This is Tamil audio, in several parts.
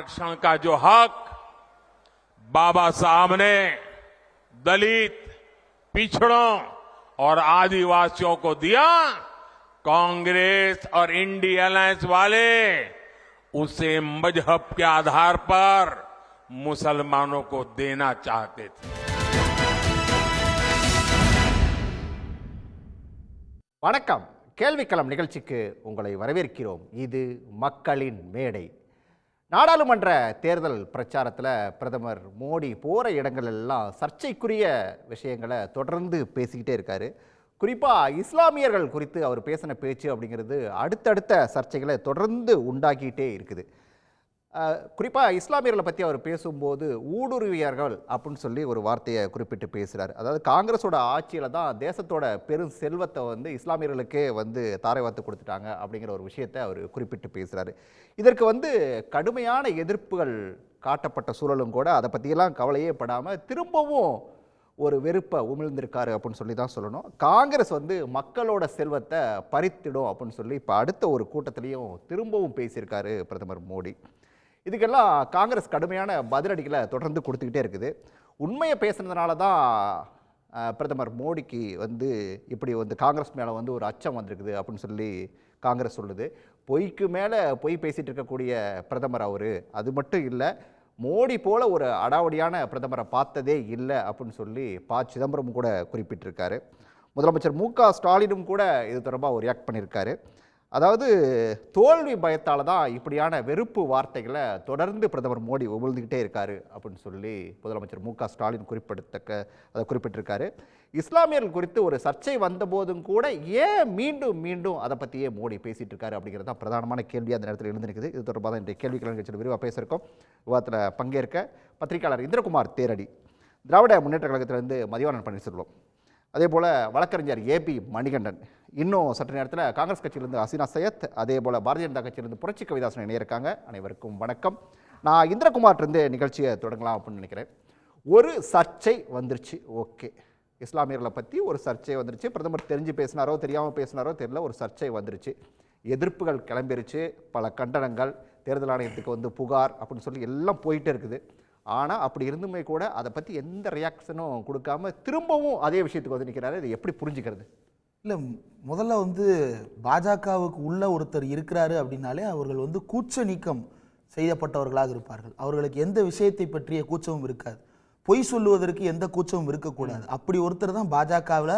आरक्षण का जो हक बाबा साहब ने दलित, पिछड़ों और आदिवासियों को दिया, कांग्रेस और इंडिया अलायंस वाले उसे मजहब के आधार पर मुसलमानों को देना चाहते थे. வணக்கம். கேள்விக்களம் நிகழ்ச்சிக்கு உங்களை வரவேற்கிறோம். இது மக்களின் மேடை. நாடாளுமன்ற தேர்தல் பிரச்சாரத்தில் பிரதமர் மோடி போகிற இடங்கள் எல்லாம் சர்ச்சைக்குரிய விஷயங்களை தொடர்ந்து பேசிக்கிட்டே இருக்காரு. குறிப்பாக இஸ்லாமியர்கள் குறித்து அவர் பேசின பேச்சு அப்படிங்கிறது அடுத்தடுத்த சர்ச்சைகளை தொடர்ந்து உண்டாக்கிட்டே இருக்குது. குறிப்பாக இஸ்லாமியர்களை பற்றி அவர் பேசும்போது ஊடுருவியர்கள் அப்படின்னு சொல்லி ஒரு வார்த்தையை குறிப்பிட்டு பேசுகிறார். அதாவது காங்கிரஸோட ஆட்சியில் தான் தேசத்தோட பெரும் செல்வத்தை இஸ்லாமியர்களுக்கே தாரை வார்த்து கொடுத்துட்டாங்க அப்படிங்கிற ஒரு விஷயத்தை அவர் குறிப்பிட்டு பேசுகிறாரு. இதற்கு கடுமையான எதிர்ப்புகள் காட்டப்பட்ட சூழலும் கூட அதை பற்றியெல்லாம் கவலையே படாமல் திரும்பவும் ஒரு வெறுப்பை உமிழ்ந்திருக்காரு அப்படின்னு சொல்லி தான் சொல்லணும். காங்கிரஸ் மக்களோட செல்வத்தை பறித்திடும் அப்படின்னு சொல்லி இப்போ அடுத்த ஒரு கூட்டத்திலையும் திரும்பவும் பேசியிருக்காரு பிரதமர் மோடி. இதுக்கெல்லாம் காங்கிரஸ் கடுமையான பதிலடிகளை தொடர்ந்து கொடுத்துக்கிட்டே இருக்குது. உண்மையை பேசுனதுனால தான் பிரதமர் மோடிக்கு இப்படி காங்கிரஸ் மேலே ஒரு அச்சம் வந்திருக்குது அப்படின்னு சொல்லி காங்கிரஸ் சொல்லுது. பொய்க்கு மேலே பொய் பேசிகிட்டு இருக்கக்கூடிய பிரதமர் அவர். அது மட்டும் இல்லை, மோடி போல ஒரு அடாவடியான பிரதமரை பார்த்ததே இல்லை அப்படின்னு சொல்லி சிதம்பரம் கூட குறிப்பிட்டிருக்காரு. முதலமைச்சர் மு.க. ஸ்டாலினும் கூட இது தொடர்பாக ஒரு ரியாக்ட் பண்ணியிருக்காரு. அதாவது தோல்வி பயத்தால் தான் இப்படியான வெறுப்பு வார்த்தைகளை தொடர்ந்து பிரதமர் மோடி உமிழ்ந்துக்கிட்டே இருக்காரு அப்படின்னு சொல்லி முதலமைச்சர் மு.க. ஸ்டாலின் குறிப்பிட்டிருக்காரு. இஸ்லாமியர்கள் குறித்து ஒரு சர்ச்சை வந்தபோதும் கூட ஏன் மீண்டும் மீண்டும் அதை பற்றியே மோடி பேசிகிட்டு இருக்காரு அப்படிங்கிறது தான் பிரதானமான கேள்வி அந்த நேரத்தில் எழுந்திருக்குது. இது தொடர்பாக தான் இன்றைய கேள்விகள் நிகழ்ச்சியில் விரிவாக பேசியிருக்கோம். விவாதத்தில் பங்கேற்க பத்திரிகையாளர் இந்திரகுமார் தேரடி, திராவிட முன்னேற்ற கழகத்திலிருந்து மதிவாணன் பன்னீர்செல்வம், அதே போல் வழக்கறிஞர் ஏபி மணிகண்டன், இன்னும் சற்று நேரத்தில் காங்கிரஸ் கட்சியிலிருந்து ஹசீனா சையத், அதே போல் பாரதிய ஜனதா கட்சியிலிருந்து புரட்சி கவிதாசன் இணையிருக்காங்க. அனைவருக்கும் வணக்கம். நான் இந்திரகுமார்லேருந்து நிகழ்ச்சியை தொடங்கலாம் அப்படின்னு நினைக்கிறேன். ஒரு சர்ச்சை வந்துருச்சு, ஓகே, இஸ்லாமியர்களை பற்றி ஒரு சர்ச்சை வந்துருச்சு. பிரதமர் தெரிஞ்சு பேசினாரோ தெரியாமல் பேசினாரோ தெரியல, ஒரு சர்ச்சை வந்துருச்சு. எதிர்ப்புகள் கிளம்பிருச்சு, பல கண்டனங்கள், தேர்தல் ஆணையத்துக்கு புகார் அப்படின்னு சொல்லி எல்லாம் போயிட்டே இருக்குது. ஆனால் அப்படி இருந்துமே கூட அதை பற்றி எந்த ரியாக்ஷனும் கொடுக்காம திரும்பவும் அதே விஷயத்துக்கு நிற்கிறாரு. இதை எப்படி புரிஞ்சுக்கிறது? இல்லை, முதல்ல பாஜகவுக்கு உள்ள ஒருத்தர் இருக்கிறாரு அப்படின்னாலே அவர்கள் கூச்ச நீக்கம் செய்யப்பட்டவர்களாக இருப்பார்கள். அவர்களுக்கு எந்த விஷயத்தை பற்றிய கூச்சமும் இருக்காது, பொய் சொல்லுவதற்கு எந்த கூச்சமும் இருக்கக்கூடாது. அப்படி ஒருத்தர் தான் பாஜகவில்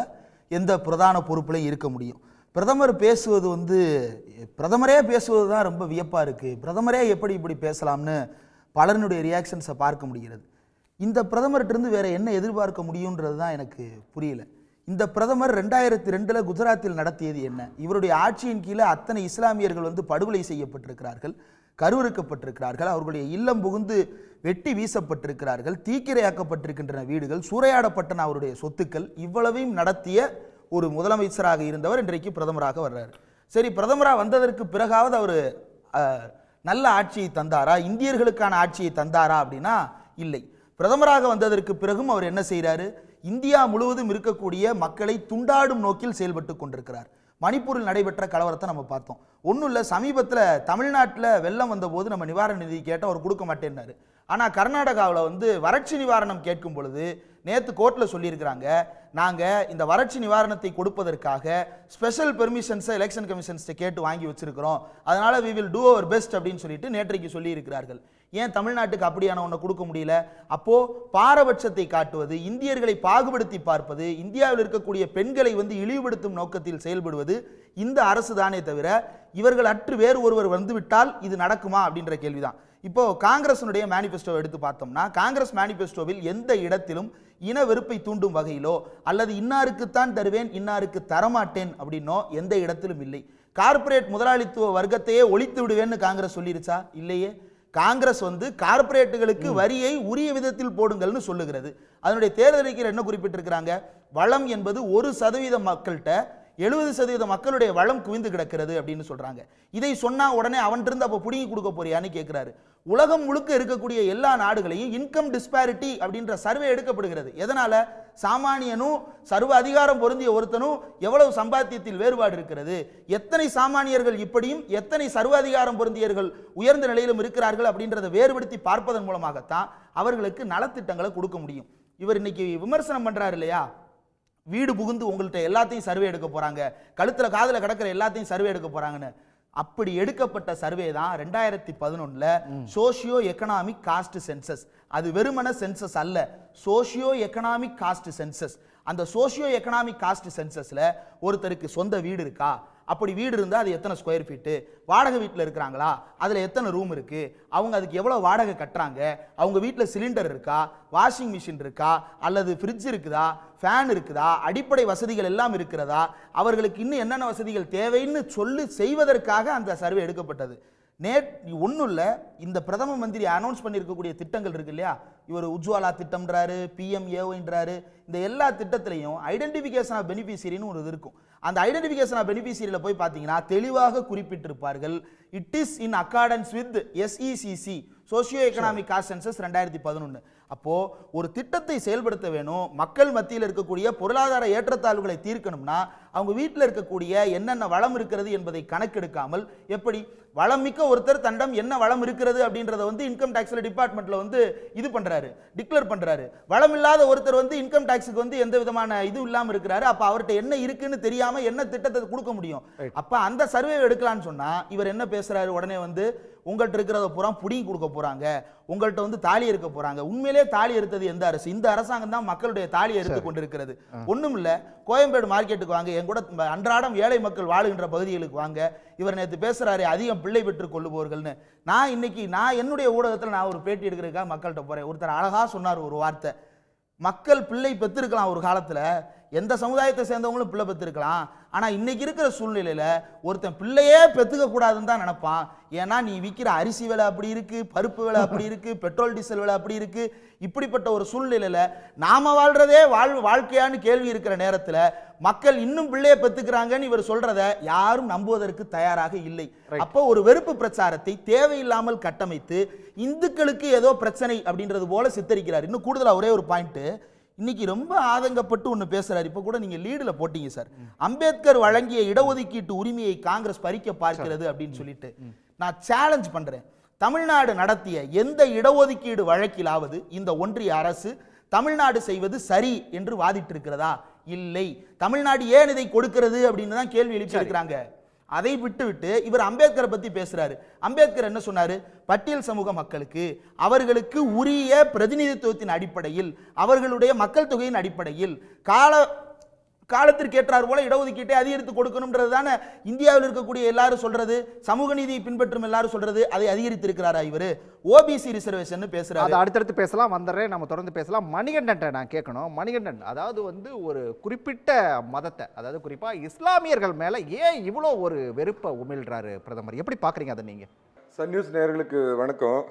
எந்த பிரதான பொறுப்புலையும் இருக்க முடியும். பிரதமர் பேசுவது பிரதமரே பேசுவது தான் ரொம்ப வியப்பாக இருக்குது. பிரதமரே எப்படி இப்படி பேசலாம்னு பலருடைய ரியாக்ஷன்ஸை பார்க்க முடிகிறது. இந்த பிரதமர்கிட்டருந்து வேற என்ன எதிர்பார்க்க முடியுன்றது தான் எனக்கு புரியல. இந்த பிரதமர் 2002 குஜராத்தில் நடத்தியது என்ன? இவருடைய ஆட்சியின் கீழே அத்தனை இஸ்லாமியர்கள் படுகொலை செய்யப்பட்டிருக்கிறார்கள், கருவறுக்கப்பட்டிருக்கிறார்கள், அவர்களுடைய இல்லம் புகுந்து வெட்டி வீசப்பட்டிருக்கிறார்கள், தீக்கிரையாக்கப்பட்டிருக்கின்றன வீடுகள், சூறையாடப்பட்டன அவருடைய சொத்துக்கள். இவ்வளவையும் நடத்திய ஒரு முதலமைச்சராக இருந்தவர் இன்றைக்கு பிரதமராக வர்றாரு. சரி, பிரதமராக வந்ததற்கு பிறகாவது அவர் நல்ல ஆட்சியை தந்தாரா, இந்தியர்களுக்கான ஆட்சியை தந்தாரா அப்படின்னா இல்லை. பிரதமராக வந்ததற்கு பிறகும் அவர் என்ன செய்கிறாரு? இந்தியா முழுவதும் இருக்கக்கூடிய மக்களை துண்டாடும் நோக்கில் செயல்பட்டு கொண்டிருக்கிறார். மணிப்பூரில் நடைபெற்ற கலவரத்தை நம்ம பார்த்தோம். ஒன்றும் இல்லை, சமீபத்தில் தமிழ்நாட்டில் வெள்ளம் வந்தபோது நம்ம நிவாரண நிதி கேட்டால் அவர் கொடுக்க மாட்டேன்னாரு. ஆனால் கர்நாடகாவில் வறட்சி நிவாரணம் கேட்கும் பொழுது நேற்று கோர்ட்டில் சொல்லியிருக்கிறாங்க, நாங்கள் இந்த வறட்சி நிவாரணத்தை கொடுப்பதற்காக ஸ்பெஷல் பெர்மிஷன்ஸை எலெக்ஷன் கமிஷன்ஸை கேட்டு வாங்கி வச்சிருக்கிறோம், அதனால் we will do our best அப்படின்னு சொல்லிட்டு நேற்றைக்கு சொல்லியிருக்கிறார்கள். ஏன் தமிழ்நாட்டுக்கு அப்படியான ஒன்றை கொடுக்க முடியல? அப்போது பாரபட்சத்தை காட்டுவது, இந்தியர்களை பாகுபடுத்தி பார்ப்பது, இந்தியாவில் இருக்கக்கூடிய பெண்களை இழிவுபடுத்தும் நோக்கத்தில் செயல்படுவது இந்த அரசு தானே தவிர இவர்கள் அற்று வேறு ஒருவர் வந்துவிட்டால் இது நடக்குமா அப்படின்ற கேள்விதான். இப்போ காங்கிரஸினுடைய மேனிஃபெஸ்டோ எடுத்து பார்த்தோம்னா, காங்கிரஸ் மேனிஃபெஸ்டோவில் எந்த இடத்திலும் இன வெறுப்பை தூண்டும் வகையிலோ அல்லது இன்னாருக்குத்தான் தருவேன் இன்னாருக்கு தரமாட்டேன் அப்படின்னோ எந்த இடத்திலும் இல்லை. கார்ப்பரேட் முதலாளித்துவ வர்க்கத்தையே ஒழித்து விடுவேன்னு காங்கிரஸ் சொல்லிருச்சா? இல்லையே. காங்கிரஸ் கார்ப்பரேட்டுகளுக்கு வரியை உரிய விதத்தில் போடுங்கள்னு சொல்லுகிறது. அதனுடைய தேர்தல் அறிக்கையில் என்ன குறிப்பிட்டிருக்கிறாங்க? வளம் என்பது 1% மக்கள்கிட்ட 70% மக்களுடைய வளம் குவிந்து கிடக்கிறது அப்படின்னு சொல்றாங்க. இதை சொன்னா உடனே அவன்கிட்ட அப்ப புடிங்கி கொடுக்க போறியான்னு கேட்கிறாரு. உலகம் முழுக்க இருக்கக்கூடிய எல்லா நாடுகளையும் இன்கம் டிஸ்பாரிட்டி அப்படின்ற சர்வே எடுக்கப்படுகிறது. எதனால? சாமானியனும் சர்வ அதிகாரம் பொருந்திய ஒருத்தனும் எவ்வளவு சம்பாத்தியத்தில் வேறுபாடு இருக்கிறது, எத்தனை சாமானியர்கள் இப்படியும் எத்தனை சர்வ அதிகாரம் பொருந்தியர்கள் உயர்ந்த நிலையிலும் இருக்கிறார்கள் அப்படின்றத வேறுபடுத்தி பார்ப்பதன் மூலமாகத்தான் அவர்களுக்கு நலத்திட்டங்களை கொடுக்க முடியும். இவர் இன்னைக்கு விமர்சனம் பண்றாரு இல்லையா, வீடு புகுந்து உங்கள்கிட்ட எல்லாத்தையும் சர்வே எடுக்க போறாங்க, கழுத்துல காதுல கிடக்கிற எல்லாத்தையும் சர்வே எடுக்க போறாங்கன்னு. அப்படி எடுக்கப்பட்ட சர்வே தான் 2011 சோஷியோ எக்கனாமிக் காஸ்ட் சென்சஸ். அது வெறுமன சென்சஸ் அல்ல, சோஷியோ எக்கனாமிக் காஸ்ட் சென்சஸ். அந்த சோஷியோ எக்கனாமிக் காஸ்ட் சென்சஸ்ல ஒருத்தருக்கு சொந்த வீடு இருக்கா, அப்படி வீடு இருந்தால் அது எத்தனை ஸ்கொயர் ஃபீட்டு, வாடகை வீட்டில் இருக்கிறாங்களா, அதில் எத்தனை ரூம் இருக்கு, அவங்க அதுக்கு எவ்வளோ வாடகை கட்டுறாங்க, அவங்க வீட்டில் சிலிண்டர் இருக்கா, வாஷிங் மிஷின் இருக்கா, அல்லது ஃப்ரிட்ஜ் இருக்குதா, ஃபேன் இருக்குதா, அடிப்படை வசதிகள் எல்லாம் இருக்கிறதா, அவர்களுக்கு இன்னும் என்னென்ன வசதிகள் தேவைன்னு சொல்லி செய்வதற்காக அந்த சர்வே எடுக்கப்பட்டது. ஒன்றும் இல்லை, இந்த பிரதம மந்திரி அனௌன்ஸ் பண்ணியிருக்கக்கூடிய திட்டங்கள் இருக்கு இல்லையா, இவர் உஜ்வாலா திட்டம்ன்றாரு, PMAOன்றாரு, இந்த எல்லா திட்டத்திலையும் ஐடென்டிஃபிகேஷன் ஆஃப் பெனிஃபிஷரின்னு ஒரு இது இருக்கும். அந்த ஐடென்டிஃபிகேஷன் ஆஃப் பெனிஃபிஷரியில் போய் பார்த்தீங்கன்னா தெளிவாக குறிப்பிட்டிருப்பார்கள், it is in accordance with SECC socio economic caste census 2011. அப்போ ஒரு திட்டத்தை செயல்படுத்த வேணும், மக்கள் மத்தியில் இருக்கக்கூடிய பொருளாதார ஏற்றத்தாழ்வுகளை தீர்க்கணும்னா அவங்க வீட்டில் இருக்கக்கூடிய என்னென்ன வளம் இருக்கிறது என்பதை கணக்கெடுக்காமல், எப்படி வளம் மிக்க ஒருத்தர் தண்டம் என்ன வளம் இருக்கிறது அப்படின்றத இன்கம் டாக்ஸ்ல டிபார்ட்மெண்ட்ல இது பண்றாரு, டிக்ளேர் பண்றாரு. வளம் இல்லாத ஒருத்தர் இன்கம் டாக்ஸுக்கு எந்த விதமான இது இல்லாம இருக்கிறாரு, அப்ப அவர்கிட்ட என்ன இருக்குன்னு தெரியாம என்ன திட்டத்தை கொடுக்க முடியும்? அப்ப அந்த சர்வே எடுக்கலாம்னு சொன்னா இவர் என்ன பேசுறாரு, உடனே உங்கள்கிட்ட இருக்கிறத பூரா புடிங்கி கொடுக்க போறாங்க, உங்கள்கிட்ட தாலி இருக்க போறாங்க. உண்மையிலே தாலி எடுத்தது எந்த அரசு? இந்த அரசாங்கம் தான் மக்களுடைய தாலியை எடுத்து கொண்டிருக்கிறது. ஒண்ணும் இல்ல, கோயம்பேடு மார்க்கெட்டுக்கு வாங்க, என் கூட அன்றாடம் ஏழை மக்கள் வாழுகின்ற பகுதிகளுக்கு வாங்க. இவர் நேற்று பேசுறாரு அதிகம் பிள்ளை பெற்றுக் கொள்ளுபவர்கள்னு. நான் என்னுடைய ஊடகத்தில் நான் ஒரு பேட்டி எடுக்கிறதுக்காக மக்கள்கிட்ட போறேன். ஒருத்தர் அழகா சொன்னார் ஒரு வார்த்தை, மக்கள் பிள்ளை பெற்றிருக்கலாம் ஒரு காலத்துல, எந்த சமுதாயத்தை சேர்ந்தவங்களும் பிள்ளை பெற்றிருக்கலாம். ஆனா இன்னைக்கு இருக்கிற சூழ்நிலையில ஒருத்தன் பிள்ளையே பெற்றுக்க கூடாதுன்னு தான் நினைப்பான். ஏன்னா நீ விற்கிற அரிசி விலை அப்படி இருக்கு, பருப்பு விலை அப்படி இருக்கு, பெட்ரோல் டீசல் விலை அப்படி இருக்கு. இப்படிப்பட்ட ஒரு சூழ்நிலையில நாம வாழ்றதே வாழ்க்கையான்னு கேள்வி இருக்கிற நேரத்துல மக்கள் இன்னும் பிள்ளையை பெற்றுக்கிறாங்கன்னு இவர் சொல்றத யாரும் நம்புவதற்கு தயாராக இல்லை. அப்போ ஒரு வெறுப்பு பிரச்சாரத்தை தேவையில்லாமல் கட்டமைத்து இந்துக்களுக்கு ஏதோ பிரச்சனை அப்படின்றது போல சித்தரிக்கிறார். இன்னும் கூடுதலா ஒரே ஒரு பாயிண்ட், இன்னைக்கு ரொம்ப ஆதங்கப்பட்டு ஒன்று பேசுறாரு. இப்போ கூட நீங்க லீடுல போட்டீங்க சார், அம்பேத்கர் வழங்கிய இடஒதுக்கீட்டு உரிமையை காங்கிரஸ் பறிக்க பார்க்கிறது அப்படின்னு சொல்லிட்டு. நான் சேலஞ்ச் பண்றேன், தமிழ்நாடு நடத்திய எந்த இடஒதுக்கீடு வழக்கிலாவது இந்த ஒன்றிய அரசு தமிழ்நாடு செய்வது சரி என்று வாதிட்டு இருக்கிறதா? இல்லை. தமிழ்நாடு ஏன் இதை கொடுக்கிறது அப்படின்னு தான் கேள்வி எழுப்பி இருக்கிறாங்க. அதை விட்டு இவர் அம்பேத்கரை பத்தி பேசுறாரு. அம்பேத்கர் என்ன சொன்னாரு? பட்டியல் சமூக மக்களுக்கு அவர்களுக்கு உரிய பிரதிநிதித்துவத்தின் அடிப்படையில், அவர்களுடைய மக்கள் தொகையின் அடிப்படையில் காலத்திற்கு ஏற்றார் போல இடஒதுக்கீட்டை அதிகரித்து கொடுக்கணும்ன்றது தானே இந்தியாவில் இருக்கக்கூடிய எல்லாரும் சொல்றது, சமூக நீதியை பின்பற்றும் எல்லாரும் சொல்றது. அதை அதிகரித்து இருக்கிறாரா இவரு? ஓபிசி ரிசர்வேஷன் பேசுறாரு. அது அடுத்தடுத்து பேசலாம், வந்துடுறேன், நம்ம தொடர்ந்து பேசலாம். மணிகண்டன் நான் கேட்கணும். மணிகண்டன், அதாவது ஒரு குறிப்பிட்ட மதத்தை, அதாவது குறிப்பா இஸ்லாமியர்கள் மேல ஏன் இவ்வளோ ஒரு வெறுப்பை உமிழ்றாரு பிரதமர்? எப்படி பாக்குறீங்க அதை நீங்க? சன் நியூஸ் நேயர்களுக்கு வணக்கம்.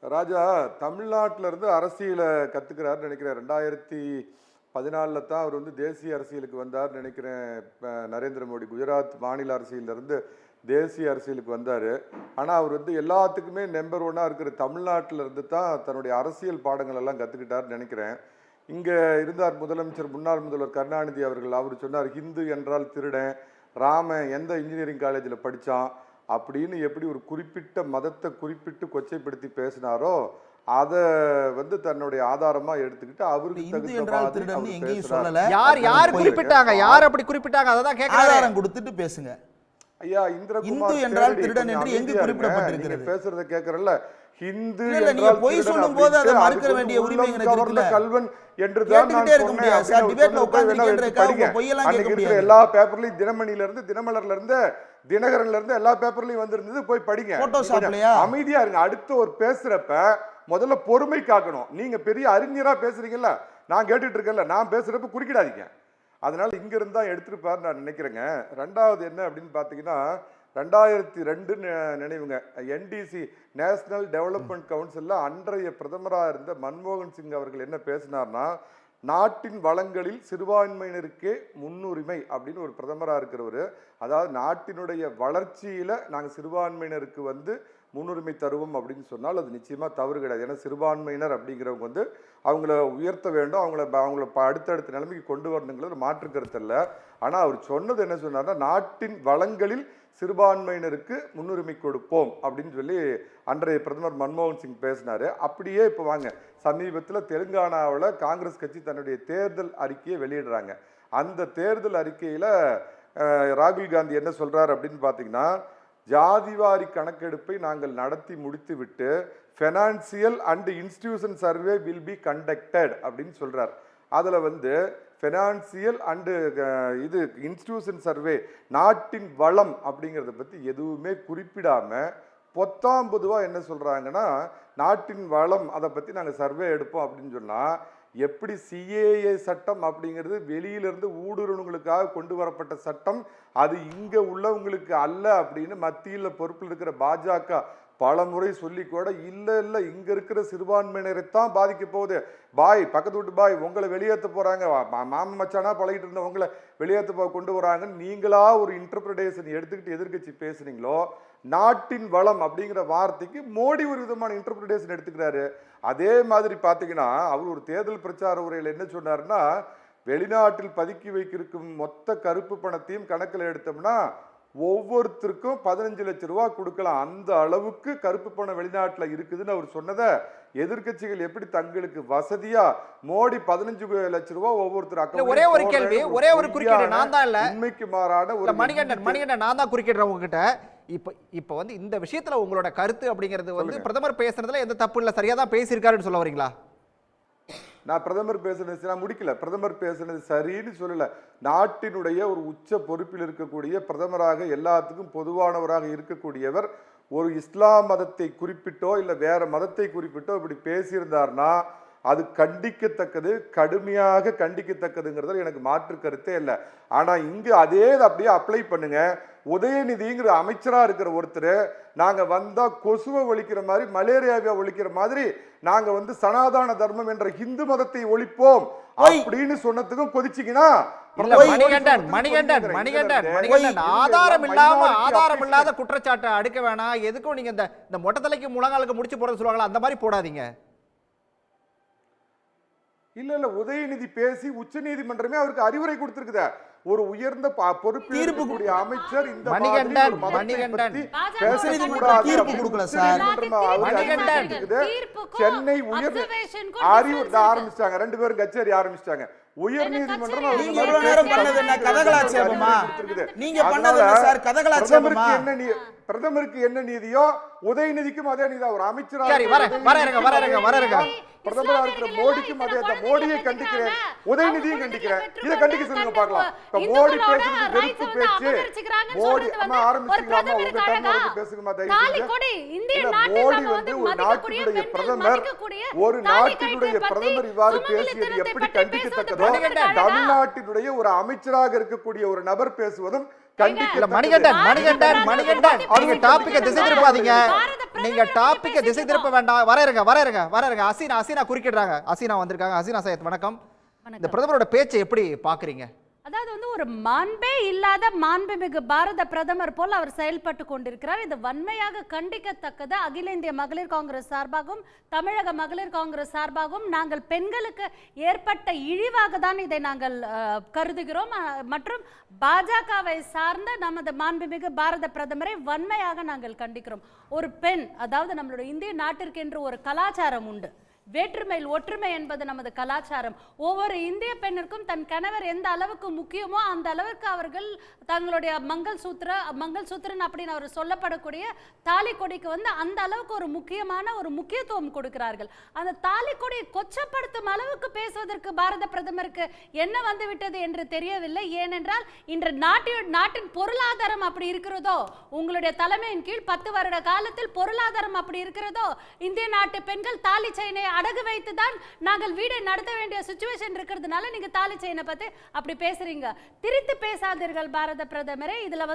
ராஜா தமிழ்நாட்டில இருந்து அரசியலை கத்துக்கிறாருன்னு நினைக்கிறேன். 2014 தான் அவர் தேசிய அரசியலுக்கு வந்தார் நினைக்கிறேன். நரேந்திர மோடி குஜராத் மாநில அரசியலிருந்து தேசிய அரசியலுக்கு வந்தார். ஆனால் அவர் எல்லாத்துக்குமே நம்பர் 1 இருக்கிற தமிழ்நாட்டில் இருந்து தான் தன்னுடைய அரசியல் பாடங்கள் எல்லாம் கற்றுக்கிட்டார்னு நினைக்கிறேன். இங்கே இருந்தார் முதலமைச்சர், முன்னாள் முதல்வர் கருணாநிதி அவர்கள். அவர் சொன்னார், ஹிந்து என்றால் திருடன், ராமன் எந்த இன்ஜினியரிங் காலேஜில் படித்தான் அப்படின்னு எப்படி ஒரு குறிப்பிட்ட மதத்தை குறிப்பிட்டு கொச்சைப்படுத்தி பேசினாரோ அதை தன்னுடைய ஆதாரமா எடுத்துக்கிட்டு அவருக்கு யார் குறிப்பிட்டாங்க, யார் அப்படி குறிப்பிட்டாங்க அதான் கேட்கறாங்க. கொடுத்துட்டு பேசுங்க ஐயா. இந்து என்றால் திருடன் என்று எங்கு குறிப்பிடப்பட்டிருக்கிறது? பேசுறத கேக்குறல்ல. ஹிந்து நீங்க பொய் சொல்லும் போது அதை மறுக்க வேண்டிய உரிமை எனக்கு இருக்குல்ல. கல்வன் என்று தான் நான் சொன்னேன். சார் டிபேட்ல உட்கார்ந்து கேக்குறதுக்கு பொய் எல்லாம் கேட்க முடியாது. எல்லா பேப்பர்லயும் தினமணில இருந்து, தினமலர்ல இருந்து, தினகரன்ல இருந்து எல்லா பேப்பர்லயும் வந்திருந்தது. போய் படிங்க. அமைதியா இருங்க. அடுத்து ஒரு பேசுறப்ப முதல்ல பொறுமை காக்கணும். நீங்க பெரிய அறிஞரா பேசுறீங்கல்ல, நான் கேட்டுட்டு இருக்கேன்ல, நான் பேசுறப்ப குறுக்கிடாதீங்க. அதனால இங்க இருந்தா எடுத்துருப்பாரு நான் நினைக்கிறேங்க. ரெண்டாவது என்ன அப்படின்னு பாத்தீங்கன்னா, 2002 நினைவுங்க, NDC நேஷனல் டெவலப்மெண்ட் கவுன்சில்ல அன்றைய பிரதமராக இருந்த மன்மோகன் சிங் அவர்கள் என்ன பேசினார்னா, நாட்டின் வளங்களில் சிறுபான்மையினருக்கே முன்னுரிமை அப்படின்னு ஒரு பிரதமராக இருக்கிறவர். அதாவது நாட்டினுடைய வளர்ச்சியில நாங்கள் சிறுபான்மையினருக்கு முன்னுரிமை தருவோம் அப்படின்னு சொன்னால் அது நிச்சயமா தவறு கிடையாது. ஏன்னா சிறுபான்மையினர் அப்படிங்கிறவங்க அவங்கள உயர்த்த வேண்டும், அவங்கள அடுத்தடுத்த நிலைமைக்கு கொண்டு வரணுங்கிறது மாற்று கருத்து இல்லை. ஆனால் அவர் சொன்னது என்ன சொன்னார்னா, நாட்டின் வளங்களில் சிறுபான்மையினருக்கு முன்னுரிமை கொடுப்போம் அப்படின்னு சொல்லி அன்றைய பிரதமர் மன்மோகன் சிங் பேசினாரு. அப்படியே இப்போ வாங்க, சமீபத்தில் தெலுங்கானாவில் காங்கிரஸ் கட்சி தன்னுடைய தேர்தல் அறிக்கையை வெளியிடுறாங்க. அந்த தேர்தல் அறிக்கையில் ராகுல் காந்தி என்ன சொல்றாரு அப்படின்னு பார்த்தீங்கன்னா, ஜாதிவாரி கணக்கெடுப்பை நாங்கள் நடத்தி முடித்து விட்டு financial and institution survey will be conducted அப்படின்னு சொல்றார். அதில் ஃபைனான்சியல் அண்டு இன்ஸ்டிடியூஷன் சர்வே, நாட்டின் வளம் அப்படிங்கிறத பற்றி எதுவுமே குறிப்பிடாமல் பொத்தாம்பொதுவாக என்ன சொல்கிறாங்கன்னா, நாட்டின் வளம் அதை பற்றி நாங்கள் சர்வே எடுப்போம் அப்படின்னு சொன்னால், எப்படி சிஏஏ சட்டம் அப்படிங்கிறது வெளியிலிருந்து ஊடுருவனுங்களுக்காக கொண்டு வரப்பட்ட சட்டம், அது இங்கே உள்ளவங்களுக்கு அல்ல அப்படின்னு மத்தியில் பொறுப்பில் இருக்கிற பாஜக பல முறை சொல்லி கூட இல்லை இங்கே இருக்கிற சிறுபான்மையினரைத்தான் பாதிக்க போகுது, பாய் பக்கத்து வீட்டு பாய் உங்களை வெளியேற்ற போகிறாங்க, மாமன் மச்சானா பழகிட்டு இருந்த உங்களை வெளியேற்ற கொண்டு வராங்கன்னு நீங்களா ஒரு இன்டர்பிரிட்டேஷன் எடுத்துக்கிட்டு எதிர்கட்சி பேசுனீங்களோ, நாட்டின் வளம் அப்படிங்கிற வார்த்தைக்கு மோடி ஒரு விதமான இன்டர்பிரிட்டேஷன் எடுத்துக்கிறாரு. அதே மாதிரி பார்த்தீங்கன்னா, அவர் ஒரு தேர்தல் பிரச்சார உரையில் என்ன சொன்னார்னா, வெளிநாட்டில் பதுக்கி வைக்கிருக்கும் மொத்த கருப்பு பணத்தையும் கணக்கில் எடுத்தோம்னா ஒவ்வொருத்தருக்கும் 15 லட்சம் ரூபா கொடுக்கலாம், அந்த அளவுக்கு கருப்பு பணம் வெளிநாட்டில் இருக்குதுன்னு அவர் சொன்னதை எதிர்கட்சிகள் எப்படி தங்களுக்கு வசதியா மோடி 15 லட்சம் ரூபாய் ஒவ்வொருத்தர் ஒரே ஒரு கேள்வி, ஒரே ஒரு குறுக்கீடு நான் தான் இல்ல, உண்மைக்கு மாறான ஒரு மணிகண்டன் நான் தான் குறுக்கிடுறேன் உங்ககிட்ட. இப்ப இந்த விஷயத்துல உங்களோட கருத்து அப்படிங்கிறது பிரதமர் பேசுறதுல எந்த தப்பு இல்ல, சரியா தான் பேசியிருக்காருன்னு சொல்ல வரீங்களா? நான் பிரதமர் பேசுனது நான் முடிக்கல, பிரதமர் பேசுனது சரின்னு சொல்லல. நாட்டினுடைய ஒரு உச்ச பொறுப்பில் இருக்கக்கூடிய பிரதமராக எல்லாத்துக்கும் பொதுவானவராக இருக்கக்கூடியவர் ஒரு இஸ்லாம் மதத்தை குறிப்பிட்டோ இல்லை வேற மதத்தை குறிப்பிட்டோ இப்படி பேசியிருந்தார்னா அது கண்டிக்கத்தக்கது, கடுமையாக கண்டிக்கத்தக்கதுங்கிறதுல எனக்கு மாற்று கருத்தே இல்லை. ஆனால் இங்கு அதே அப்படியே அப்ளை பண்ணுங்க. உதயநிதிங்கிற அமைச்சராக இருக்கிற ஒருத்தர் நாங்கள் வந்தால் கொசுவை ஒழிக்கிற மாதிரி மலேரியாவை ஒழிக்கிற மாதிரி நாங்கள் சனாதன தர்மம் என்ற இந்து மதத்தை ஒழிப்போம் அப்படின்னு சொன்னதுக்கும் கொதிச்சிங்கன்னா ஆதாரம் இல்லாத குற்றச்சாட்டை அடுக்க வேணாம். எதுக்கும் நீங்க இந்த மொட்டை தலைக்கு முழங்காலுக்கு முடிச்சு போட சொல்லுவாங்களா, அந்த மாதிரி போடாதீங்க. இல்ல உதயநிதி பேசி உச்ச நீதிமன்றமே அவருக்கு அறிவுரை கொடுத்திருக்குதா, ஒரு உயர்ந்த பொறுப்பில் இருக்கக்கூடிய அமைச்சர் இந்த சென்னை உயர் அறிவுறுத்த ஆரம்பிச்சிட்டாங்க, 2 பேரும் கச்சேரி ஆரம்பிச்சிட்டாங்க. உயர் நீதிமன்றம் பிரதமருக்கு என்ன நீதியோ உதயநிதிக்கும் அதே நீதி. ஒரு அமைச்சராக பிரதமரா இருக்கிற மோடிக்கும் அதே தான். மோடியை கண்டிக்கிறேன், உதயநிதியும் கண்டிக்கிறேன். இதை கண்டிக்க சொல்லுங்க பார்க்கலாம். மோடி பேசுறது வெறுப்பு பேச்சு. மோடி அம்மா ஆரம்பிச்சீங்களாமா, உங்க டைம் பேசுங்கம்மா தயவு. மோடி ஒரு நாட்டினுடைய பிரதமர், ஒரு நாட்டினுடைய பிரதமர் இவ்வாறு பேசியது எப்படி கண்டிக்கத்தக்கதோ, தமிழ்நாட்டினுடைய ஒரு அமைச்சராக இருக்கக்கூடிய ஒரு நபர் பேசுவதும் மணிகண்டன் நீங்க டாபிக்கை திசை திருப்பாதீங்க, நீங்க டாபிக்கை திசை திருப்ப வேண்டாம். வரேங்க. அசீனா குறுக்கிடுறாங்க. அசீனா வந்திருக்காங்க. அசீனா சையத் வணக்கம். இந்த பிரதமரோட பேச்சை எப்படி பாக்குறீங்க? அதாவது ஒரு மாண்பே இல்லாத மாண்புமிகு பாரத பிரதமர் போல் அவர் செயல்பட்டு கொண்டிருக்கிறார். இது வன்மையாக கண்டிக்கத்தக்கது. அகில இந்திய மகளிர் காங்கிரஸ் சார்பாகவும் தமிழக மகளிர் காங்கிரஸ் சார்பாகவும் நாங்கள் பெண்களுக்கு ஏற்பட்ட இழிவாக தான் இதை நாங்கள் கருதுகிறோம். மற்றும் பாஜகவை சார்ந்த நமது மாண்புமிகு பாரத பிரதமரை வன்மையாக நாங்கள் கண்டிக்கிறோம். ஒரு பெண், அதாவது நம்மளுடைய இந்திய நாட்டிற்கு என்று ஒரு கலாச்சாரம் உண்டு. வேற்றுமையில் ஒற்றுமை என்பது நமது கலாச்சாரம். ஒவ்வொரு இந்திய பெண்ணிற்கும் தன் கணவர் எந்த அளவுக்கு முக்கியமோ அந்த அளவுக்கு அவர்கள் தங்களுடைய மங்கள் சூத்திரன் அப்படின்னு அவர் சொல்லப்படக்கூடிய தாலி கொடிக்கு அந்த அளவுக்கு ஒரு முக்கியமான ஒரு முக்கியத்துவம் கொடுக்கிறார்கள். அந்த தாலி கொடியை கொச்சப்படுத்தும் அளவுக்கு பேசுவதற்கு பாரத பிரதமருக்கு என்ன வந்துவிட்டது என்று தெரியவில்லை. ஏனென்றால் இன்று நாட்டின் பொருளாதாரம் அப்படி இருக்கிறதோ, உங்களுடைய தலைமையின் கீழ் 10 வருட காலத்தில் பொருளாதாரம் அப்படி இருக்கிறதோ, இந்திய நாட்டு பெண்கள் தாலி செயினை அடகு வைத்துதான் நாங்கள் வீடை நடத்த வேண்டிய சிச்சுவேஷன் இருக்கிறதுனால நீங்க தாலி செயினை பத்தி அப்படி பேசுறீங்க. திரித்து பேசாதீர்கள் பாரத பிரதமரே. இதுல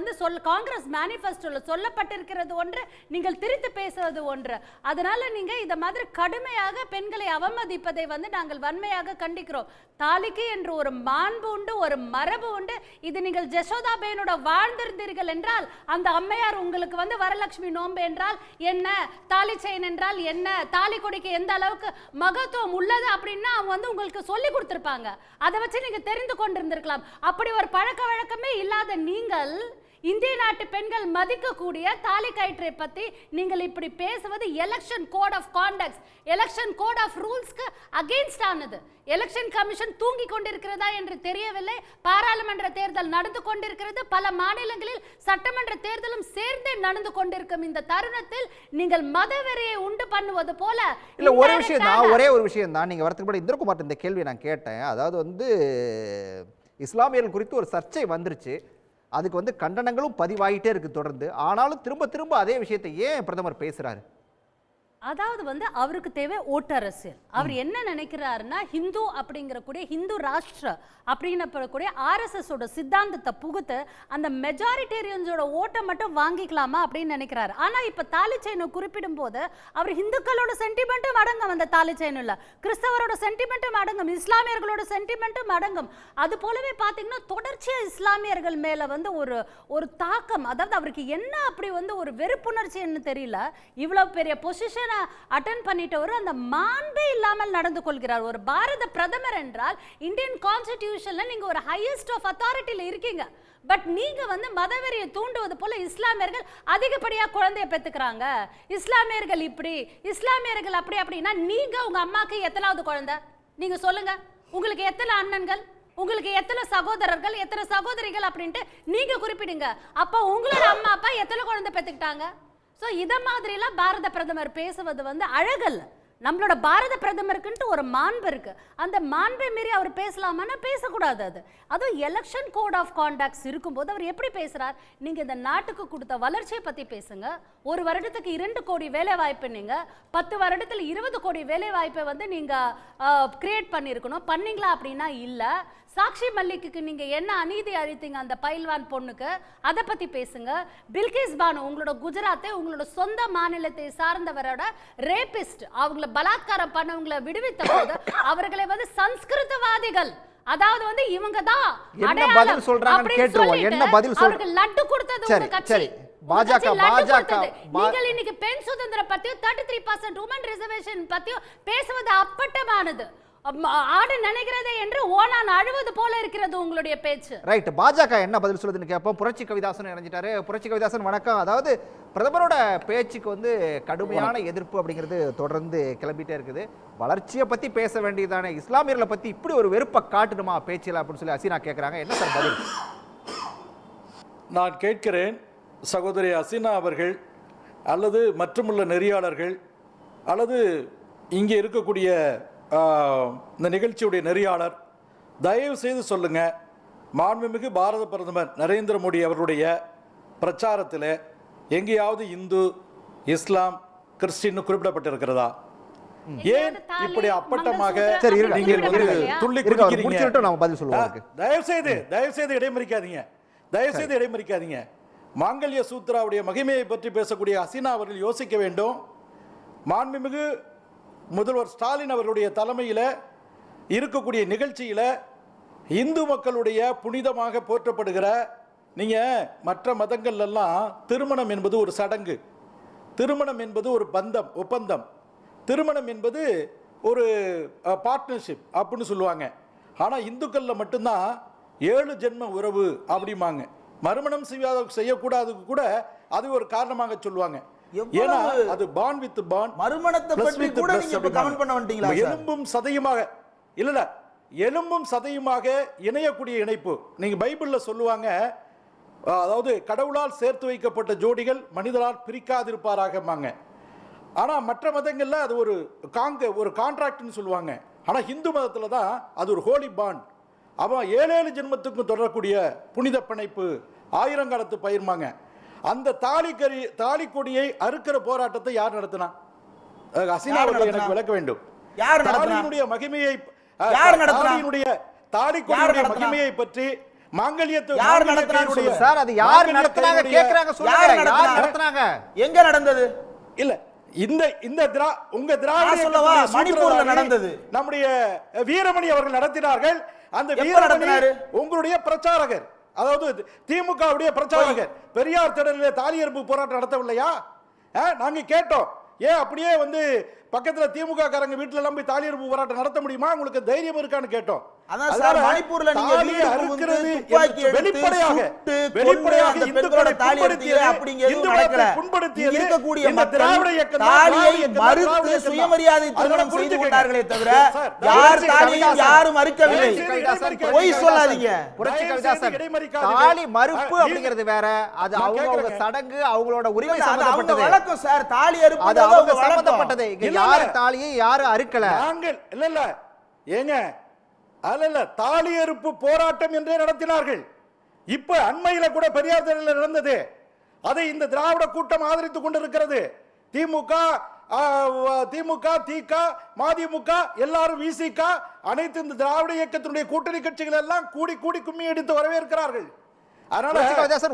காங்கிரஸ் மேனிஃபெஸ்டோல சொல்லப்பட்டிருக்கிறது ஒன்று, நீங்கள் திரித்து பேசுவது ஒன்று. அதனால நீங்க இத மாதிரி கடுமையாக பெண்களை அவமதிப்பதை நாங்கள் வன்மையாக கண்டிக்கிறோம். தாலிக்கு என்று ஒரு மாண்பு உண்டு, ஒரு மரபு உண்டு. இது நீங்கள் ஜசோதாபேனோட வாழ்ந்திருந்தீர்கள் என்றால், அந்த அம்மையார் உங்களுக்கு வரலட்சுமி நோன்பு என்றால் என்ன, தாலி செயின் என்றால் என்ன, தாலி கொடிக்கு எந்த அளவுக்கு அளவுக்கு மகத்துவம் உள்ளது அப்படின்னா அவங்க வந்து உங்களுக்கு சொல்லி கொடுத்திருப்பாங்க. அதை வச்சு நீங்க தெரிந்து கொண்டிருந்திருக்கலாம். அப்படி ஒரு பழக்க வழக்கமே இல்லாத நீங்கள் இந்திய நாட்டு பெண்கள் மதிக்கக்கூடிய தாலி கயிற்றை பத்தி நீங்கள் இப்படி பேசுவது election code of conduct, election code of ரூல்ஸ்க்கு அகைன்ஸ்ட் ஆனது. எலெக்ஷன் கமிஷன் தூங்கி கொண்டிருக்கிறதா என்று தெரியவில்லை. பாராளுமன்ற தேர்தல் நடந்து கொண்டிருக்கிறது. பல மாநிலங்களில் சட்டமன்ற தேர்தலும் சேர்ந்தே நடந்து கொண்டிருக்கும் இந்த தருணத்தில் நீங்கள் மதவெறியை உண்டு பண்ணுவது போல இல்ல ஒரே விஷயம் தான், ஒரே ஒரு விஷயம் தான். நீங்க வரதுக்கு முன்னாடி இந்திரகுமார் இந்த கேள்வியை நான் கேட்டேன். அதாவது வந்து இஸ்லாமியர்கள் குறித்து ஒரு சர்ச்சை வந்துருச்சு, அதுக்கு வந்து கண்டனங்களும் பதிவாயிட்டே இருக்கு தொடர்ந்து. ஆனாலும் திரும்ப திரும்ப அதே விஷயத்தை ஏன் பிரதமர் பேசுறாரு? அதாவது வந்து அவருக்கு தேவை ஓட்டரசியல். அவர் என்ன நினைக்கிறாருன்னா ஹிந்து அப்படிங்கிற கூடிய ஹிந்து ராஷ்டிர அப்படின்னப்படக்கூடிய ஆர்எஸ்எஸ் ஓட சித்தாந்தத்தை புகுத்து அந்த மெஜாரிட்டேரியன்ஸோட ஓட்டை மட்டும் வாங்கிக்கலாமா அப்படின்னு நினைக்கிறாரு. ஆனா இப்ப தாலி செயினை குறிப்பிடும் போது அவர் ஹிந்துக்களோட சென்டிமெண்ட்டும் அடங்கும், அந்த தாலி செயின் இல்ல கிறிஸ்தவரோட சென்டிமெண்ட்டும் அடங்கும், இஸ்லாமியர்களோட சென்டிமெண்ட்டும் அடங்கும். அது போலவே பாத்தீங்கன்னா தொடர்ச்சியா இஸ்லாமியர்கள் மேல வந்து ஒரு தாக்கம், அதாவது அவருக்கு என்ன அப்படி வந்து ஒரு வெறுப்புணர்ச்சின்னு தெரியல. இவ்வளவு பெரிய பொசிஷன் அட்டெண்ட் பண்ணிட்டவர் அந்த மாண்பே இல்லாமல் நடந்து கொள்கிறார். ஒரு பாரத பிரதமர் என்றால் இந்தியன் கான்ஸ்டிடியூஷன்ல நீங்க ஒரு ஹையஸ்ட் ஆஃப் அத்தாரிட்டியில இருக்கீங்க. பட் நீங்க வந்து மதவெறியை தூண்டுவது போல இஸ்லாமியர்கள் அதிகப்படியா குழந்தைய பெத்துக்கிறாங்க, இஸ்லாமியர்கள் இப்படி இஸ்லாமியர்கள் அப்படி அப்படின்னா நீங்க உங்க அம்மாக்கு எத்தனாவது குழந்தை நீங்க சொல்லுங்க? உங்களுக்கு எத்தனை அண்ணன்கள், உங்களுக்கு எத்தனை சகோதரர்கள், எத்தனை சகோதரிகள் அப்படின்ட்டு நீங்க குறிப்பிடுங்க. அப்ப உங்களோட அம்மா அப்பா எத்தனை குழந்தை பெத்துக்கிட்டாங்க? சோ இத மாதிரிலாம் பாரத பிரதமர் பேசுவது வந்து அழகல்ல. நம்மளோட பாரத பிரதமருக்குன்ட்டு ஒரு மாண்பு இருக்கு. அந்த மாண்பை மீறி அவர் பேசலாமான்னா பேசக்கூடாது. அதுவும் எலெக்ஷன் கோட் ஆஃப் கான்டக்ட்ஸ் இருக்கும்போது அவர் எப்படி பேசுறார்? நீங்க இந்த நாட்டுக்கு கொடுத்த வளர்ச்சியை பத்தி பேசுங்க. ஒரு வருடத்துக்கு 2 கோடி வேலை வாய்ப்பு, நீங்க 10 வருடத்துல 20 கோடி வேலை வாய்ப்பை வந்து நீங்க கிரியேட் பண்ணிருக்கணும். பண்ணீங்களா அப்படின்னா இல்ல. சாக்ஷி மல்லிக்கு நீங்க என்ன அநீதி அளித்தீங்க அந்த பைல்வான் பொண்ணுக்கு, அதை பத்தி பேசுங்க. பில்கிஸ் பானு உங்களோட குஜராத்தை உங்களோட சொந்த மாநிலத்தை சார்ந்தவரோட ரேபிஸ்ட், அவங்களை பலாத்காரம் பண்ணவங்களை விடுவித்த போது அவர்களை வந்து சன்ஸ்கிருதவாதிகள், அதாவது வந்து இவங்க தான் என்ன பதில் சொல்றாங்கன்னு கேட்டுருவோம். என்ன பதில் அவர்கள் லட்டு கொடுத்தது உங்க கட்சி. பாஜக நீங்கள் இன்னைக்கு பெண் சுதந்திரம் பத்தியும் 33% உமன் ரிசர்வேஷன் பத்தியும் பேசுவது அப்பட்டமானது. ஆடு நினைக்கிறதே என்று ஓனான் அழுவது போல இருக்கிறது உங்களுடைய பேச்சு. ரைட், பாஜக என்ன பதில் சொல்லுதுன்னு கேட்போம். புரட்சி கவிதாசன் இணைஞ்சிட்டாரு. புரட்சி கவிதாசன் வணக்கம். அதாவது பிரதமரோட பேச்சுக்கு வந்து கடுமையான எதிர்ப்பு அப்படிங்கிறது தொடர்ந்து கிளம்பிட்டே இருக்குது. வளர்ச்சியை பத்தி பேச வேண்டியதானே, இஸ்லாமியர்களை பத்தி இப்படி ஒரு வெறுப்பை காட்டணுமா பேச்சில் அப்படின்னு சொல்லி ஹசீனா கேட்குறாங்க. என்ன சார் பதில்? நான் கேட்கிறேன், சகோதரி ஹசீனா அவர்கள் அல்லது மற்றுமுள்ள நெறியாளர்கள் அல்லது இங்கே இருக்கக்கூடிய இந்த நிகழ்ச்சியுடைய நெறியாளர், தயவு செய்து சொல்லுங்க, மாண்புமிகு பாரத பிரதமர் நரேந்திர மோடி அவருடைய பிரச்சாரத்தில் எங்கேயாவது இந்து, இஸ்லாம், கிறிஸ்டின் குறிப்பிடப்பட்டிருக்கிறதா? ஏன் இப்படி அப்பட்டமாக நீங்கள் துள்ளி குதிக்கிறீங்க? தயவு செய்து இடைமறிக்காதீங்க, தயவு செய்து இடைமறிக்காதீங்க. மாங்கல்ய சூத்ராவுடைய மகிமையை பற்றி பேசக்கூடிய ஹசீனா அவர்கள் யோசிக்க வேண்டும். மாண்புமிகு முதல்வர் ஸ்டாலின் அவருடைய தலைமையில் இருக்கக்கூடிய நிகழ்ச்சியில் இந்து மக்களுடைய புனிதமாக போற்றப்படுகிற, நீங்கள் மற்ற மதங்கள்லாம் திருமணம் என்பது ஒரு சடங்கு, திருமணம் என்பது ஒரு பந்தம், ஒப்பந்தம், திருமணம் என்பது ஒரு பார்ட்னர்ஷிப் அப்படின்னு சொல்லுவாங்க. ஆனால் இந்துக்களில் மட்டும்தான் 7 ஜென்ம உறவு அப்படிம்பாங்க. மறுமணம் செய்யக்கூடாதுக்கு கூட அது ஒரு காரணமாக சொல்லுவாங்க. ஏன்னா அது பாண்ட் வித் பாண்ட், மறுமணத்தை பற்றி கூட நீங்க கமெண்ட் பண்ண வந்துட்டீங்களா? எலும்பும் சதையுமாக இல்ல, எலும்பும் சதையுமாக இணையக்கூடிய இணைப்பு. நீங்க பைபிள்ல சொல்லுவாங்க, அதாவது கடவுளால் சேர்த்து வைக்கப்பட்ட ஜோடிகள் மனிதரால் பிரிக்காதிருப்பாராகமாங்க. ஆனா மற்ற மதங்கள்ல அது ஒரு கான்ட்ராக்ட்னு சொல்லுவாங்க. ஆனா ஹிந்து மதத்துல தான் அது ஒரு ஹோலி பாண்ட். அவன் 7 ஜென்மத்துக்கும் தொடரக்கூடிய புனித பிணைப்பு, 1000 காலத்து பயிர்மாங்க. அந்த தாலி கொடியை அறுக்கிற போராட்டத்தை யார் நடத்தினா? ஹசீனா அவர்கள் எனக்கு விளக்க வேண்டும். தாலியினுடைய மகிமையை, தாலி கொடியுடைய மகிமையை பற்றி மாங்கல்யத்தை சார் அது யார் நடத்துறாங்க கேக்குறாங்க, சொல்லுங்க யார் நடத்துறாங்க, எங்க நடந்தது? இல்ல இந்த உங்க திராவிட மணிப்பூர்ல நடந்தது, நம்முடைய வீரமணி அவர்கள் நடத்தினார்கள். அந்த வீரமணி உங்களுடைய பிரச்சாரகர், அதாவது திமுகவுடைய பிரச்சாரகர். பெரியார் திடலில் தாலி அறுப்பு போராட்டம் நடத்தவில்லையா? நாங்க கேட்டோம், ஏன் அப்படியே வந்து பக்கத்துல திமுக காரங்க வீட்டுல எல்லாம் போய் தாலி அறுப்பு போராட்டம் நடத்த முடியுமா? உங்களுக்கு தைரியம் இருக்கான்னு கேட்டோம். அதான் சார், மணிப்பூர்ல நீங்க தாலியை அறுக்கிறது வெளிப்படையாக அந்த பெண்களோட தாலி அறுத்தீங்க அப்படிங்கிறது நடக்கல. புண்படுத்தியது இருக்கக்கூடிய இந்த திராவிட இயக்கம் தாலியை மறுத்து சுயமரியாதை திருமணம் செய்து கொண்டார்களே தவிர யார் தாலியை யாரும் மறுக்கவில்லை. பொய் சொல்லாதீங்க. தாலி மறுப்பு அப்படிங்கிறது வேற, அது அவங்க சடங்கு, அவங்களோட உரிமை சம்பந்தப்பட்டது. வழக்கம் சார், தாலி அறுப்பு அது அவங்க சம்பந்தப்பட்டது. இங்க யார் தாலியை யாரு அறுக்கல. நாங்கள் இல்ல ஏங்க அல்ல தாலி அறுப்பு போராட்டம் என்றே நடத்தினார்கள். இப்ப அண்மையில கூட பெரியார் திடலில் நடந்தது. அதை இந்த திராவிட கூட்டம் ஆதரித்துக் கொண்டிருக்கிறது. திமுக, திக, மதிமுக, எல்லாரும் விசிக, அனைத்து இந்த திராவிட இயக்கத்தினுடைய கூட்டணி கட்சிகள் எல்லாம் கூடி கூடி கும்மி அடித்து வரவேற்கிறார்கள். அதனால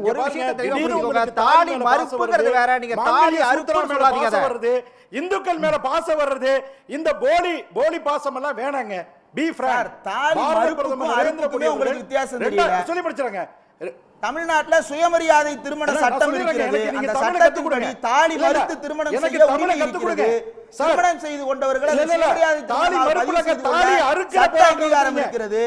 ஒரு விஷயத்தை தெளிவா புரிஞ்சுக்கோங்க. தாலி மறுப்புங்கிறது வேற, நீங்க தாலி அறுப்புன்னு சொல்லாதீங்க. இந்துக்கள் மேல பாசம் வர்றது, இந்த போலி பாசம் எல்லாம் வேணாங்க. தமிழ்நாட்டுல சுயமரியாதை திருமண சட்டம் இருக்கிறது. அந்த சட்டத்தின்படி தாலி மறுத்து திருமணம் செய்ய உரிமை இருக்கிறது. திருமணம் செய்து கொண்டவர்கள் சுயமரியாதை சட்ட அங்கீகாரம் இருக்கிறது.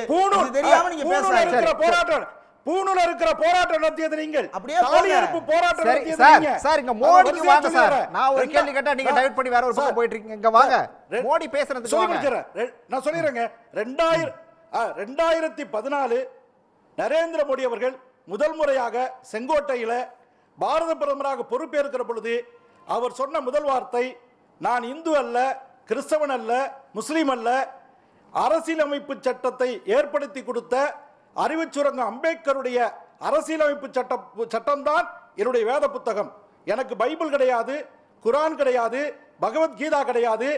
தெரியாம நீங்க பேசுறீங்க. பூணுல இருக்கிற போராட்டம் நடத்தியது நீங்கள். அப்படியே தாலி அறுப்பு போராட்டம் நடத்தியது நீங்க. சார் இங்க மோடிக்கு வாங்க சார். நான் ஒரு கேள்வி கேட்டா நீங்க டைவர்ட் பண்ணி வேற ஒரு பக்கம் போயிட்டு இருக்கீங்க. இங்க வாங்க. மோடி பேசுறதுக்கு வாங்க. நான் சொல்லிறேங்க. 2014 நரேந்திர மோடி அவர்கள் முதல் முறையாக செங்கோட்டையில பாரத பிரதமராக பொறுப்பேற்கிற பொழுது அவர் சொன்ன முதல் வார்த்தை, நான் இந்து அல்ல, கிறிஸ்தவன் அல்ல, முஸ்லீம் அல்ல, அரசியலமைப்பு சட்டத்தை ஏற்படுத்தி கொடுத்த அறிவுச்சுரங்க அம்பேத்கருடைய அரசியலமைப்பு சட்டம்தான் என்னுடைய வேத புத்தகம். எனக்கு பைபிள் கிடையாது, குரான் கிடையாது, பகவத்கீதா கிடையாது.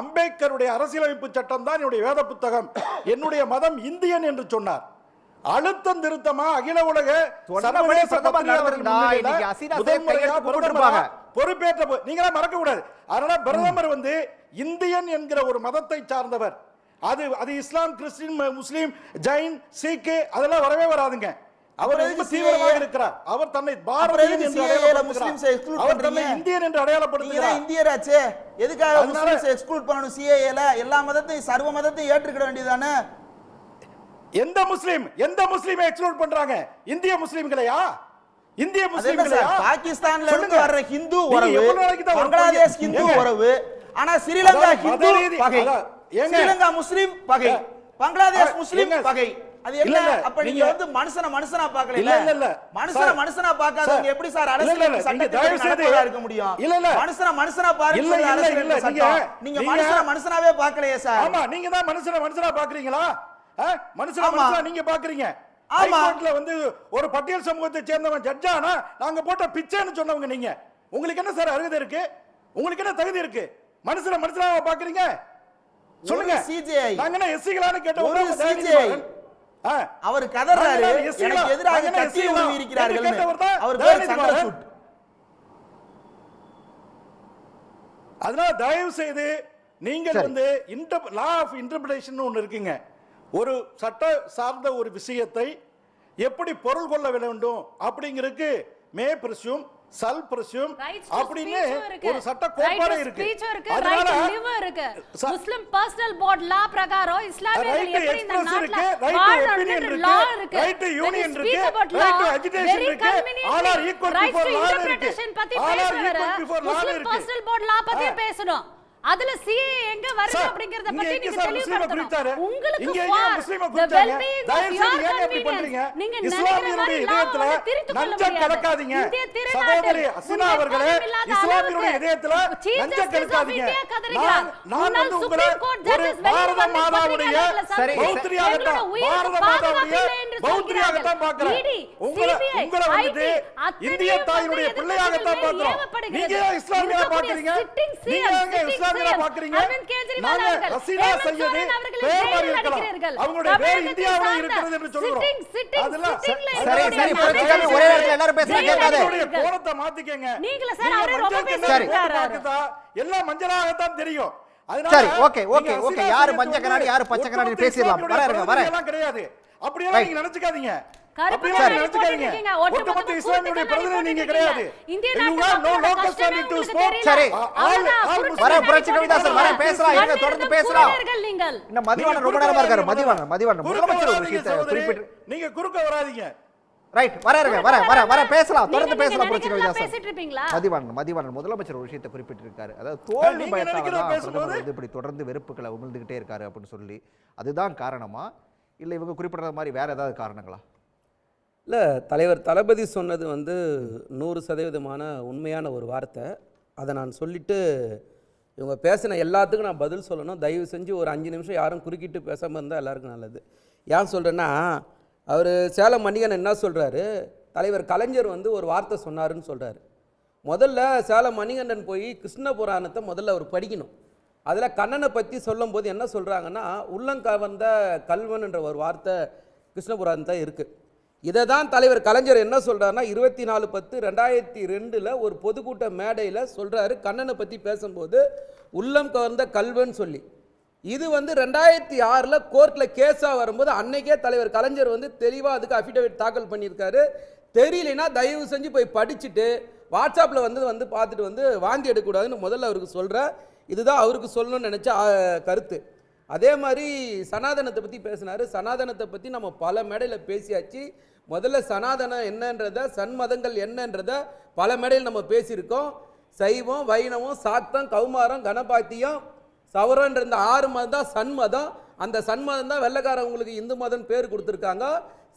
அம்பேத்கருடைய அரசியலமைப்பு சட்டம் தான் என்னுடைய வேத புத்தகம். என்னுடைய மதம் இந்தியன் என்று சொன்னார். அழுத்தம் திருத்தமா அகில உலக பொறுப்பேற்ற நீங்களா மறக்க கூடாது. அதனால பிரதமர் வந்து இந்தியன் என்கிற ஒரு மதத்தை சார்ந்தவர். அது இஸ்லாம், கிறிஸ்டின், முஸ்லீம், ஜெயின், சீக்கு அதெல்லாம் வரவே வராதுங்க. அவர் தீவிரமாக இருக்கிறார். அவர் தன்னை பாரதியன் என்று அடையாளப்படுத்துகிறார். அவர் தன்னை இந்தியன் என்று அடையாளப்படுத்துகிறார். இந்தியராச்சே, எதுக்காக முஸ்லிம்ஸை எக்ஸ்க்ளூட் பண்ணணும்? சிஏஏல எல்லா மதத்தையும் சர்வ மதத்தையும் ஏற்றுக்கிட வேண்டியதானே? எந்த முஸ்லீமை எக்ஸ்க்ளூட் பண்றாங்க? இந்திய முஸ்லிம்களையா? இந்திய முஸ்லிம்களையா? பாகிஸ்தான்ல இருந்து வர்ற ஹிந்து உறவு, பங்களாதேஷ் ஹிந்து உறவு, ஆனா ஸ்ரீலங்கா ஹிந்து பகை, ஸ்ரீலங்கா முஸ்லிம் பகை, பங்களாதேஷ் முஸ்லிம் பகை. அது என்ன? அப்ப நீங்க வந்து மனுஷனா பார்க்கல. இல்ல மனுஷனா பார்க்காதவங்க எப்படி சார் அரசியல் சட்டத்தை இருக்க முடியும்? மனுஷனா பாருங்க. நீங்க மனுஷனாவே பார்க்கலையே சார். ஆமா, நீங்க தான் மனுஷனா பாக்குறீங்களா? மனுஷனா நீங்க பாக்குறீங்க. ஹைகோர்ட்ல வந்து ஒரு பட்டியல் சமூகத்தை சேர்ந்தவன் ஜட்ஜானா நாங்க போட்ட பிச்சைன்னு சொன்னவங்க நீங்க. உங்களுக்கு என்ன சார் அருகதை இருக்கு? உங்களுக்கு என்ன தகுதி இருக்கு? மனுஷனாவை பாக்குறீங்க? சொல்லுங்க. சிஜேஐ நாங்க என்ன எஸ்சிகளான கேட்ட ஒரு சிஜேஐ அவர் கதறாரு, எனக்கு எதிராக கட்சியை உருவி இருக்கிறார்கள். அவர் பேர் சந்திரசூட். அதனால தயவு செய்து நீங்கள் வந்து லா ஆஃப் இன்டர்பிரேஷன் ஒன்னு இருக்குங்க. ஒரு சட்ட சார்ந்த ஒரு விஷயத்தை எப்படி பொருள் கொள்ள வேண்டும் அப்படிங்கிறதுக்கு மே பிரஸ்யூம், சல் பிரஸ்யூம் அப்படின்னு ஒரு சட்ட கோட்பாடு இருக்கு. அதனால முஸ்லிம் பர்சனல் போர்ட் லா பிரகாரம் இஸ்லாமியர்கள் எப்படி இந்த நாட்டுல வாழணும்ன்ற லா இருக்கு. ரைட் டு யூனியன் இருக்கு, ரைட் டு எஜுகேஷன் இருக்கு, all are equal before law இருக்கு. All are equal before law இருக்கு. பர்சனல் போர்ட் லா பத்தி பேசணும். அதுல சிஏ எங்க வருது அப்படிங்கறத பத்தி நீங்க தெளிவுபடுத்தணும். உங்களுக்கு முஸ்லிமை குறிச்சாங்க. தயவுசெய்து ஏன் இப்படி பண்றீங்க? இஸ்லாமியருடைய இதயத்துல நஞ்சம் கலக்காதீங்க. சகோதரி ஹசீனா அவர்களே, இஸ்லாமியருடைய இதயத்துல நஞ்சம் கலக்காதீங்க. நான் வந்து உங்களை ஒரு பாரத மாதாவுடைய பௌத்திரியாகத்தான் பார்க்கிறேன். உங்களை வந்து இந்திய தாயினுடைய பிள்ளையாகத்தான் பார்க்கிறோம். நீங்க இஸ்லாமியா பார்க்கறீங்க? நீங்க இஸ்லாமிய பாக்குறீங்க? நாங்க ஹசீனா சையது பேர் மாதிரி இருக்கலாம், அவங்களுடைய பேர் இந்தியாவுல இருக்கிறது என்று சொல்றோம். அதெல்லாம் சரி புரிஞ்சுக்கங்க. ஒரே நேரத்துல எல்லாரும் பேச கேட்காதே. கோணத்தை மாத்திக்கங்க. நீங்களே சார் அவரே ரொம்ப பேசிட்டாரு. எல்லாம் மஞ்சளாகத்தான் தெரியும். சரி ஓகே யாரு மஞ்ச கண்ணாடி யாரு பச்சை கண்ணாடி பேசிடலாம். வரேன் எல்லாம் கிடையாது. அப்படியே நீங்க நினைச்சுக்காதீங்க. கருப்பு அப்படிலாம் கண்ணாடி நினைச்சுக்காதீங்க. போட்டுருக்கீங்க. ஒட்டுமொத்த ஒட்டுமொத்த இஸ்லாமியுடைய கூட்டு பிரதிநிதி கண்ணாடி நீங்க போட்டுருக்கீங்க. கிடையாது. இந்திய You நாட்டு have no மக்களோட local கஷ்டமே standing to உங்களுக்கு smoke. தெரியல. சரி. அவ்வளவுதான். all குருட்டு வர கண்ணாடி புரட்சி கவிதா சார் வர போட்டுருக்கீங்க. பேசலாம், இருங்க, தொடர்ந்து பேசலாம். கூட்டர்கள் நீங்கள். இன்னும் மதிவாணன் ரொம்ப நேரமா இருக்காரு. மதிவாணன் முதலமைச்சர் ஒரு விஷயத்தை குறிப்பிட்டு நீங்க குறுக்க வராதீங்க. ரைட் வர பேசலாம், தொடர்ந்து நீங்க பேசலாம் புரட்சி கவிதா நினைக்கிறதெல்லாம் சார். பேசிட்டு இருப்பீங்களா? மதிவாணன் முதலமைச்சர் ஒரு விஷயத்தை குறிப்பிட்டிருக்காரு. அதாவது தோல்வி நீங்க பயத்தால நினைக்கிறத தான் பேசும்போது- பிரதமர் வந்து இப்படி தொடர்ந்து வெறுப்புகளை உமிழ்ந்துகிட்டே இருக்காரு அப்படின்னு சொல்லி, அதுதான் காரணமா இல்ல இவங்க குறிப்பிடுற மாதிரி வேற ஏதாவது காரணங்களா? இல்லை, தலைவர் தளபதி சொன்னது வந்து 100% உண்மையான ஒரு வார்த்தை. அதை நான் சொல்லிட்டு இவங்க பேசின எல்லாத்துக்கும் நான் பதில் சொல்லணும். தயவு செஞ்சு ஒரு 5 நிமிஷம் யாரும் குறுக்கிட்டு பேசாமல் இருந்தால் எல்லாருக்கும் நல்லது. ஏன் சொல்கிறேன்னா, அவர் சேலம் மணிகன் என்ன சொல்கிறாரு, தலைவர் கலைஞர் வந்து ஒரு வார்த்தை சொன்னாருன்னு சொல்கிறாரு. முதல்ல சேலம் மணிகண்டன் போய் கிருஷ்ண புராணத்தை முதல்ல அவர் படிக்கணும். அதில் கண்ணனை பற்றி சொல்லும்போது என்ன சொல்கிறாங்கன்னா, உள்ளங்கவர்ந்த கல்வன் என்ற ஒரு வார்த்தை கிருஷ்ண புராணத்தை இருக்குது. இதை தான் தலைவர் கலைஞர் என்ன சொல்கிறாருன்னா 24/10/2002 ஒரு பொதுக்கூட்ட மேடையில் சொல்கிறாரு கண்ணனை பற்றி பேசும்போது உள்ளம் கவர்ந்த கல்வன் சொல்லி. இது வந்து 2006 கோர்ட்டில் கேஸாக வரும்போது அன்னைக்கே தலைவர் கலைஞர் வந்து தெளிவாக அதுக்கு அஃபிடவிட் தாக்கல் பண்ணியிருக்காரு. தெரியலனா தயவு செஞ்சு போய் படிச்சுட்டு வாட்ஸ்அப்பில் வந்து பார்த்துட்டு வந்து வாந்தி எடுக்கக்கூடாதுன்னு முதல்ல அவருக்கு சொல்கிறேன். இதுதான் அவருக்கு சொல்லணும்னு நினச்ச கருத்து. அதே மாதிரி சனாதனத்தை பற்றி பேசினார். சனாதனத்தை பற்றி நம்ம பல மேடையில் பேசியாச்சு. முதல்ல சனாதனம் என்னன்றதை, சன்மதங்கள் என்னன்றதை பல மேடையில் நம்ம பேசியிருக்கோம். சைவம், வைணவம், சாத்தம், கௌமாரம், கணபாத்தியம், சவரன்ற இந்த 6 மதம் தான் சன்மதம். அந்த சன்மதம் தான் வெள்ளைக்காரவங்களுக்கு இந்து மதம் பேர் கொடுத்துருக்காங்க.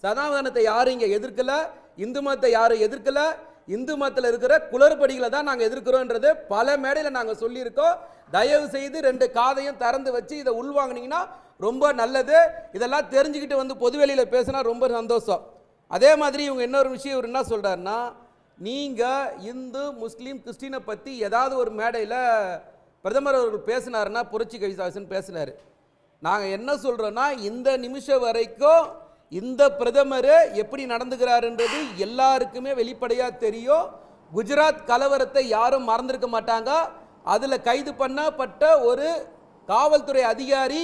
சனாதனத்தை யாரும் இங்கே எதிர்க்கல, இந்து மதத்தை யாரும் எதிர்க்கல. இந்து மதத்தில் இருக்கிற குளறுபடிகளை தான் நாங்கள் எதிர்க்கிறோன்றது பல மேடையில் நாங்கள் சொல்லியிருக்கோம். தயவு செய்து 2 காதையும் திறந்து வச்சு இதை உள்வாங்கினீங்கன்னா ரொம்ப நல்லது. இதெல்லாம் தெரிஞ்சுக்கிட்டு வந்து பொதுவெளியில் பேசினா ரொம்ப சந்தோஷம். அதே மாதிரி இவங்க இன்னொரு விஷயம் இவர் என்ன சொல்கிறாருன்னா, நீங்கள் இந்து, முஸ்லீம், கிறிஸ்டினை பற்றி ஏதாவது ஒரு மேடையில் பிரதமர் அவர்கள் பேசினாருன்னா புரட்சி கவிதாசன் பேசினார். நாங்கள் என்ன சொல்கிறோன்னா, இந்த நிமிஷம் வரைக்கும் இந்த பிரதமர் எப்படி நடந்துக்கிறாருன்றது எல்லாருக்குமே வெளிப்படையாக தெரியும். குஜராத் கலவரத்தை யாரும் மறந்துருக்க மாட்டாங்க. அதில் கைது பண்ணப்பட்ட ஒரு காவல்துறை அதிகாரி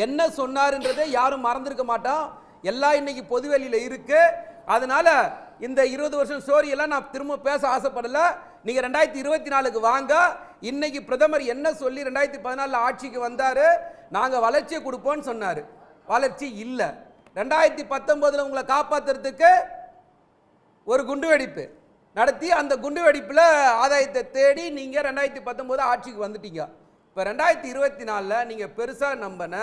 என்ன சொன்னார்ன்றதை யாரும் மறந்துருக்க மாட்டோம். எல்லாம் இன்னைக்கு பொதுவெளியில் இருக்கு. அதனால இந்த 20 வருஷம் ஸ்டோரியெல்லாம் நான் திரும்ப பேச ஆசைப்படலை. நீங்கள் 2024க்கு வாங்க. இன்னைக்கு பிரதமர் என்ன சொல்லி 2014 ஆட்சிக்கு வந்தார், நாங்கள் வளர்ச்சியை கொடுப்போம்னு சொன்னார். வளர்ச்சி இல்லை. 2019 உங்களை காப்பாற்றுறதுக்கு ஒரு குண்டுவெடிப்பு நடத்தி அந்த குண்டுவெடிப்பில் ஆதாயத்தை தேடி நீங்கள் 2019 ஆட்சிக்கு வந்துட்டீங்க. இப்போ 2024 நீங்கள் பெருசாக நம்பின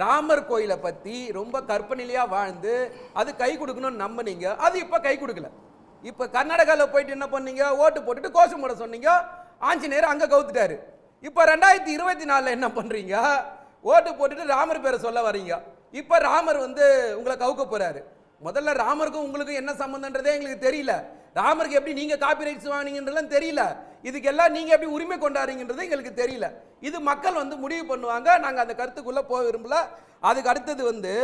ராமர் கோயிலை பற்றி ரொம்ப கற்பனையிலையாக வாழ்ந்து அது கை கொடுக்கணும்னு நம்பினீங்க. அது இப்போ கை கொடுக்கல. இப்போ கர்நாடகாவில் போயிட்டு என்ன பண்ணீங்க, ஓட்டு போட்டுட்டு கோஷம் போட சொன்னீங்க. ஆஞ்சநேயர் அங்கே கவுத்துட்டாரு. இப்போ 2024 என்ன பண்ணுறீங்க, ஓட்டு போட்டுட்டு ராமர் பேரை சொல்ல வரீங்க. இப்போ ராமர் வந்து உங்களை கவுக்க போறாரு. முதல்ல ராமருக்கும் உங்களுக்கும் என்ன சம்பந்தன்றதே எங்களுக்கு தெரியல. ராமருக்கு எப்படி நீங்க காப்பி ரைட்ஸ் வாங்கினீங்கன்றதுலாம் தெரியல. இதுக்கெல்லாம் நீங்க எப்படி உரிமை கொண்டாடுறீங்கன்றது எங்களுக்கு தெரியல. இது மக்கள் வந்து முடிவு பண்ணுவாங்க. நாங்க அந்த கருத்துக்குள்ள போக விரும்பல. அதுக்கு அடுத்தது வந்து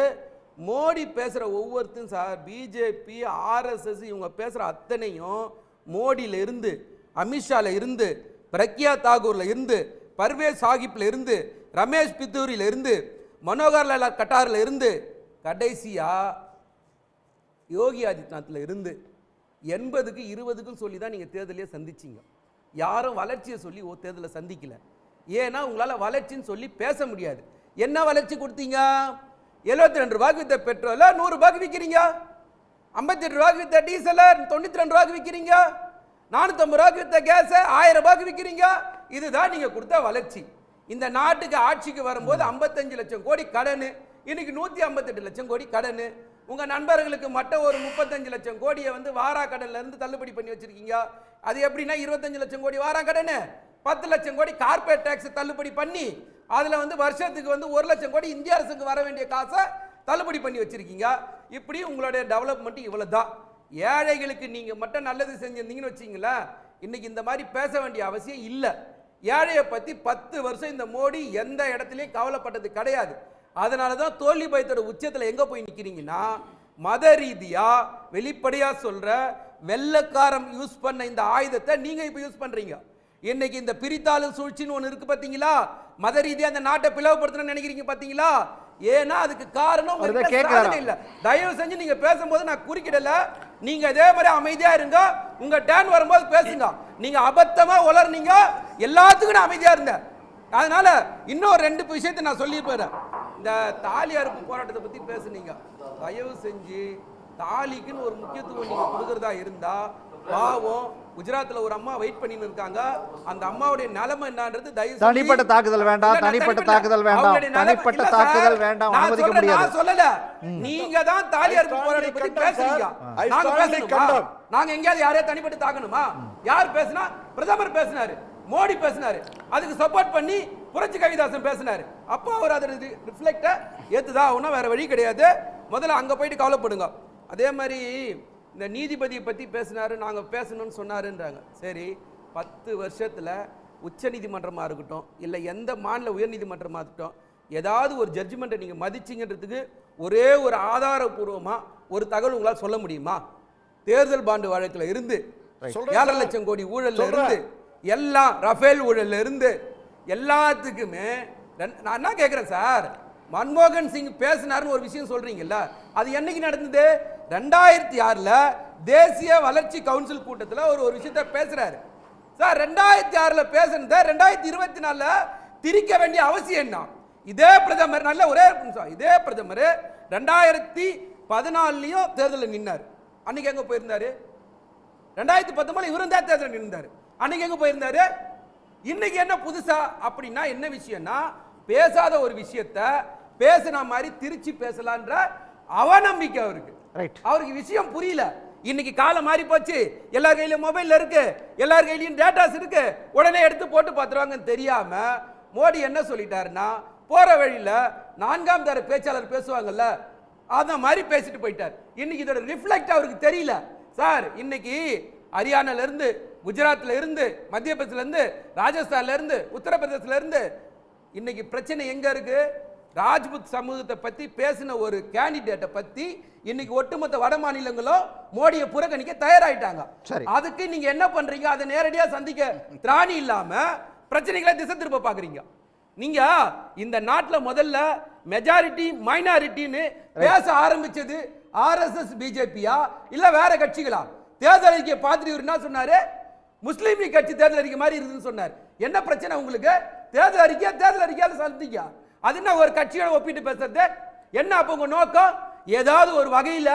மோடி பேசுற ஒவ்வொருத்தரும் சார், பிஜேபி, ஆர்எஸ்எஸ் இவங்க பேசுற அத்தனையும் மோடியில இருந்து, அமித்ஷால இருந்து, பிரக்யா தாகூர்ல இருந்து, பர்வேஸ் சாஹிப்ல இருந்து, ரமேஷ் பித்தூரில இருந்து, மனோகர் லால் கட்டாரில் இருந்து, கடைசியா யோகி ஆதித்யநாத்தில் இருந்து 80க்கு 20க்கும் சொல்லி தான் நீங்கள் தேர்தலையே சந்திச்சிங்க. யாரும் வளர்ச்சியை சொல்லி தேர்தலை சந்திக்கல. ஏன்னா உங்களால் வளர்ச்சின்னு சொல்லி பேச முடியாது. என்ன வளர்ச்சி கொடுத்தீங்க? 72 ரூபாய்க்கு வித்த பெட்ரோலை 100 ரூபாய்க்கு விற்கிறீங்க. 58 ரூபாய்க்கு வித்த டீசலை 92 ரூபாய்க்கு விற்கிறீங்க. 450 ரூபாய்க்கு வித்த கேஸை 1000 ரூபாய்க்கு விற்கிறீங்க. இதுதான் நீங்கள் கொடுத்த வளர்ச்சி. இந்த நாட்டுக்கு ஆட்சிக்கு வரும்போது 55 லட்சம் கோடி கடன், இன்னைக்கு 158 லட்சம் கோடி கடன். உங்க நண்பர்களுக்கு மட்டும் ஒரு 35 லட்சம் கோடியை வந்து வாரா கடன்ல இருந்து தள்ளுபடி பண்ணி வச்சிருக்கீங்க. அது எப்படின்னா 25 லட்சம் கோடி வாரா கடன், 10 லட்சம் கோடி கார்பரேட் டாக்ஸ் தள்ளுபடி பண்ணி அதுல வந்து வருஷத்துக்கு வந்து 1 லட்சம் கோடி இந்திய அரசுக்கு வர வேண்டிய காசை தள்ளுபடி பண்ணி வச்சிருக்கீங்க. இப்படி உங்களுடைய டெவலப்மெண்ட் இவ்வளவுதான். ஏழைகளுக்கு நீங்க மட்டும் நல்லது செஞ்சிருந்தீங்கன்னு வச்சீங்களா, இன்னைக்கு இந்த மாதிரி பேச வேண்டிய அவசியம் இல்லை. ஏழையை பற்றி 10 வருஷம் இந்த மோடி எந்த இடத்துலையும் கவலைப்பட்டது கிடையாது. அதனால தான் தோல்வி பயத்தோட உச்சத்தில் எங்கே போய் நிற்கிறீங்கன்னா, மத ரீதியாக வெளிப்படையாக சொல்கிற வெள்ளக்காரம் யூஸ் பண்ண இந்த ஆயுதத்தை நீங்கள் இப்போ யூஸ் பண்ணுறீங்க. இன்னைக்கு இந்த பிரித்தாளும் சூழ்ச்சின்னு ஒன்று இருக்குது பார்த்தீங்களா, மத ரீதியாக அந்த நாட்டை பிளவுபடுத்தணும்னு நினைக்கிறீங்க பார்த்தீங்களா, ஏன்னா அதுக்கு காரணம் அவர்தான் உங்ககிட்ட கேட்கிறாரா? சாதனை இல்ல. தயவு செஞ்சு நீங்க பேசும்போது நான் குறுக்கிடல, நீங்க இதே மாதிரி அமைதியா இருங்க, உங்க டர்ன் வரும்போது பேசுங்க. நீங்க அபத்தமா உளர்னீங்க, எல்லாத்துக்கும் நான் அமைதியா இருந்தேன். அதனால இன்னும் 2 விஷயத்தை நான் சொல்லி போறேன். இந்த தாலி அறுப்பு போராட்டத்தை பத்தி பேசுனீங்க, தயவு செஞ்சு தாலிக்குன்னு ஒரு முக்கியத்துவம் நீங்க கொடுக்கறதா இருந்தா, பாவம் குஜராத்ல ஒரு அம்மா வெயிட் பண்ணிட்டு இருக்காங்க, அந்த அம்மாவுடைய நிலைமை என்னன்றது தயவு செஞ்சு தனிப்பட்ட தாக்குதல் வேண்டாம், தனிப்பட்ட தாக்குதல் வேண்டாம், தனிப்பட்ட தாக்குதல் வேண்டாம், அனுமதிக்க முடியாது. நான் சொல்லல, நீங்க தான் தாலி அறுப்பு போராட்டத்தை பத்தி பேசுறீங்க. நாங்க பேசணுமா? நாங்க எங்கயாவது யாரையா தனிப்பட்டு தாக்கணுமா? யார் பேசினா? பிரதமர் பேசினாரு, மோடி பேசினாரு, அதுக்கு சப்போர்ட் பண்ணி புரட்சி கவிதாசன் பேசினாரு. அப்போ அவர் அதை ரிஃப்ளெக்ட ஏத்துதா ஒன்றும் வேற வழி கிடையாது. முதல்ல அங்க போயிட்டு கவலைப்படுங்க. அதே மாதிரி இந்த நீதிபதியை பத்தி பேசினாரு, நாங்க பேசணும்னு சொன்னாருன்றாங்க. சரி, 10 வருஷத்துல உச்ச நீதிமன்றமா இருக்கட்டும், இல்ல எந்த மாநில உயர் நீதிமன்றமா இருக்கட்டும், ஏதாவது ஒரு ஜட்ஜ்மெண்ட்டை நீங்க மதிச்சிங்கன்றதுக்கு ஒரே ஒரு ஆதாரபூர்வமா ஒரு தகவல் உங்களால் சொல்ல முடியுமா? தேர்தல் பாண்டு வழக்குல இருந்து 7 லட்சம் கோடி ஊழல்ல இருந்து எல்லாம், ரஃபேல் ஊழல்ல இருந்து எல்லாத்துக்குமே நான் என்ன கேட்கிறேன் சார், மன்மோகன் சிங் பேசினார்னு ஒரு விஷயம் சொல்றீங்கல்ல, அது என்னைக்கு நடந்தது? 2006ல தேசிய வளர்ச்சி கவுன்சில் கூட்டத்தில் ஒரு விஷயத்தை பேசுறாரு சார். 2006ல பேசுனத 2024ல திரிக்க வேண்டிய அவசியம் என்ன? இதே பிரதமர், நல்ல ஒரே நிமிஷம், இதே பிரதமர் 2014லயும் தேர்தலில் நின்னார். அன்னைக்கு எங்க போயிருந்தாரு? 2019 இவரும் தான் தேர்தலில் நின்றாரு. அன்னைக்கு எங்க போயிருந்தாரு? இன்னைக்கு என்ன புதுசா அப்படின்னா என்ன விஷயம்னா, பேசாத ஒரு விஷயத்தை பேசின மாதிரி திருச்சி பேசலான்ற அவநம்பிக்கை அவருக்கு. அவருக்கு விஷயம் புரியல. இன்னைக்கு காலம் மாறி போச்சு, எல்லார் கையிலும் மொபைல் இருக்கு, எல்லார் கையிலும் டேட்டாஸ் இருக்கு, உடனே எடுத்து போட்டு பார்த்துருவாங்கன்னு தெரியாம மோடி என்ன சொல்லிட்டாருன்னா, போற வழியில 4ஆம் தர பேச்சாளர் பேசுவாங்கல்ல, அந்த மாதிரி பேசிட்டு போயிட்டார். இன்னைக்கு இதோட ரிஃப்ளெக்ட் அவருக்கு தெரியல சார். இன்னைக்கு ஹரியானால இருந்து, குஜராத்ல இருந்து, மத்திய பிரதேசல இருந்து, ராஜஸ்தான்ல இருந்து, உத்தரப்பிரதேசல இருந்து, இன்னைக்கு பிரச்சனை எங்க இருக்கு? ராஜ்புத் சமூகத்தை பத்தி பேசின ஒரு கேண்டிடேட்டை பத்தி இன்னைக்கு ஒட்டுமொத்த வட மாநிலங்களும் மோடியை புறக்கணிக்க தயாராயிட்டாங்க. அதுக்கு நீங்க என்ன பண்றீங்க? அதை நேரடியா சந்திக்க திராணி இல்லாம பிரச்சனைகளை திசை திருப்ப பாக்குறீங்க. நீங்க இந்த நாட்டுல முதல்ல மெஜாரிட்டி மைனாரிட்டின்னு பேச ஆரம்பிச்சது ஆர்எஸ்எஸ் பிஜேபியா இல்ல வேற கட்சிகளா? தேர்தல் அறிக்கை பார்த்துட்டு இவர் என்ன சொன்னாரு? முஸ்லீம் லீக் கட்சி தேர்தல் அறிக்கை மாதிரி இருக்குன்னு சொன்னார். என்ன பிரச்சனை உங்களுக்கு? தேர்தல் அறிக்கையால சந்திக்க அது என்ன ஒரு கட்சியோட ஒப்பிட்டு பேசுறது என்ன? அப்ப உங்க நோக்கம் ஏதாவது ஒரு வகையில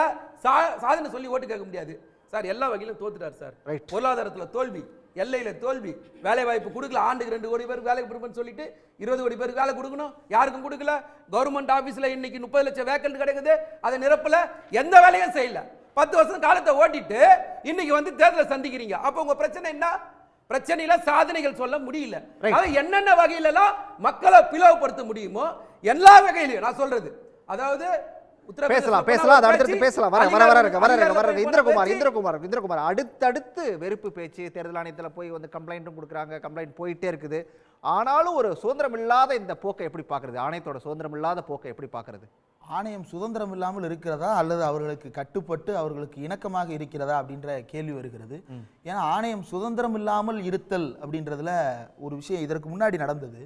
சாதனை சொல்லி ஓட்டு கேட்க முடியாது சார். எல்லா வகையிலும் தோத்துட்டார் சார். பொருளாதாரத்துல தோல்வி, எல்லையில தோல்வி, வேலை வாய்ப்பு கொடுக்கல. ஆண்டுக்கு 2 கோடி பேருக்கு வேலை கொடுப்பேன்னு சொல்லிட்டு 20 கோடி பேருக்கு வேலை கொடுக்கணும், யாருக்கும் கொடுக்கல. கவர்மெண்ட் ஆபீஸ்ல இன்னைக்கு 30 லட்சம் வேக்கன்ட் கிடைக்குது, அதை நிரப்பல, எந்த வேலையும் செய்யல. 10 வருஷம் காலத்தை ஓட்டிட்டு இன்னைக்கு வந்து தேர்தலை சந்திக்கிறீங்க. அப்ப உங்க பிரச்சனை என்ன? பிரச்சனையில சாதனைகள் சொல்ல முடியல. என்னென்ன வகையில மக்களை பிளவுபடுத்த முடியுமோ எல்லா வகையிலும் நான் சொல்றது. அதாவது பேசலாம் அடுத்து பேசலாம். இந்திரகுமார் அடுத்தடுத்து வெறுப்பு பேச்சு, தேர்தல் ஆணையத்தில் போய் வந்து கம்ப்ளைண்ட்டும் கொடுக்குறாங்க, கம்ப்ளைண்ட் போயிட்டே இருக்குது. ஆனாலும் ஒரு சுதந்திரம் இல்லாத இந்த போக்கை எப்படி பார்க்கறது? ஆணையத்தோட சுதந்திரம் இல்லாத போக்கை எப்படி பார்க்கறது? ஆணையம் சுதந்திரம் இல்லாமல் இருக்கிறதா அல்லது அவர்களுக்கு கட்டுப்பட்டு அவர்களுக்கு இணக்கமாக இருக்கிறதா அப்படின்ற கேள்வி வருகிறது. ஏன்னா ஆணையம் சுதந்திரம் இல்லாமல் இருத்தல் அப்படின்றதுல ஒரு விஷயம் இதற்கு முன்னாடி நடந்தது.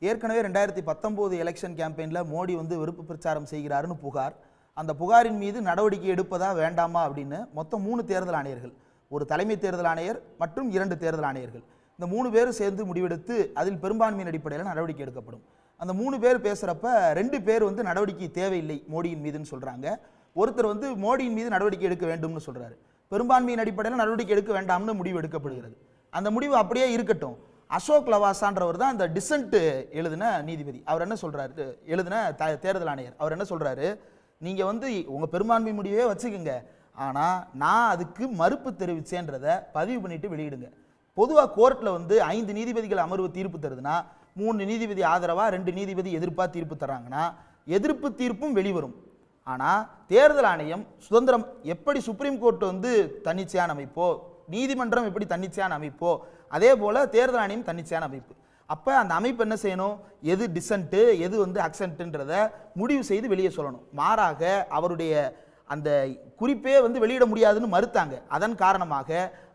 ஏற்கனவே 2019 எலெக்ஷன் கேம்பெயினில் மோடி வந்து வெறுப்பு பிரச்சாரம் செய்கிறாருன்னு புகார். அந்த புகாரின் மீது நடவடிக்கை எடுப்பதா வேண்டாமா அப்படின்னு மொத்தம் 3 தேர்தல் ஆணையர்கள், ஒரு தலைமை தேர்தல் ஆணையர் மற்றும் 2 தேர்தல் ஆணையர்கள், இந்த 3 பேரும் சேர்ந்து முடிவெடுத்து அதில் பெரும்பான்மையின் அடிப்படையில் நடவடிக்கை எடுக்கப்படும். அந்த 3 பேர் பேசுகிறப்ப 2 பேர் வந்து நடவடிக்கை தேவையில்லை மோடியின் மீதுன்னு சொல்கிறாங்க. ஒருத்தர் வந்து மோடியின் மீது நடவடிக்கை எடுக்க வேண்டும்னு சொல்கிறாரு. பெரும்பான்மையின் அடிப்படையில் நடவடிக்கை எடுக்க வேண்டாம்னு முடிவு எடுக்கப்படுகிறது. அந்த முடிவு அப்படியே இருக்கட்டும். அசோக் லவாசான்றவர் தான் அந்த டிசன்ட் எழுதின நீதிபதி. அவர் என்ன சொல்றாரு, எழுதின தேர்தல் ஆணையர், அவர் என்ன சொல்றாரு, நீங்க வந்து உங்க பெரும்பான்மை முடிவே வச்சுக்கோங்க, ஆனா நான் அதுக்கு மறுப்பு தெரிவிச்சேன்றத பதிவு பண்ணிட்டு வெளியிடுங்க. பொதுவாக கோர்ட்ல வந்து 5 நீதிபதிகள் அமர்வு தீர்ப்பு தருதுன்னா 3 நீதிபதி ஆதரவா 2 நீதிபதி எதிர்ப்பா தீர்ப்பு தர்றாங்கன்னா எதிர்ப்பு தீர்ப்பும் வெளிவரும். ஆனா தேர்தல் ஆணையம் சுதந்திரம், எப்படி சுப்ரீம் கோர்ட் வந்து தன்னிச்சையான அமைப்போ, நீதிமன்றம் எப்படி தன்னிச்சையான அமைப்போ, அதே போல தேர்தல் ஆணையம் தன்னிச்சையான அமைப்பு. அப்ப அந்த அமைப்பு என்ன செய்யணும், எது டிசன்ட் எது வந்து அக்சென்ட்ன்றத முடிவு செய்து வெளியே சொல்லணும். மாறாக அவருடைய அந்த குறிப்பே வந்து வெளியிட முடியாதுன்னு மறுத்தாங்க. அதன் காரணமாக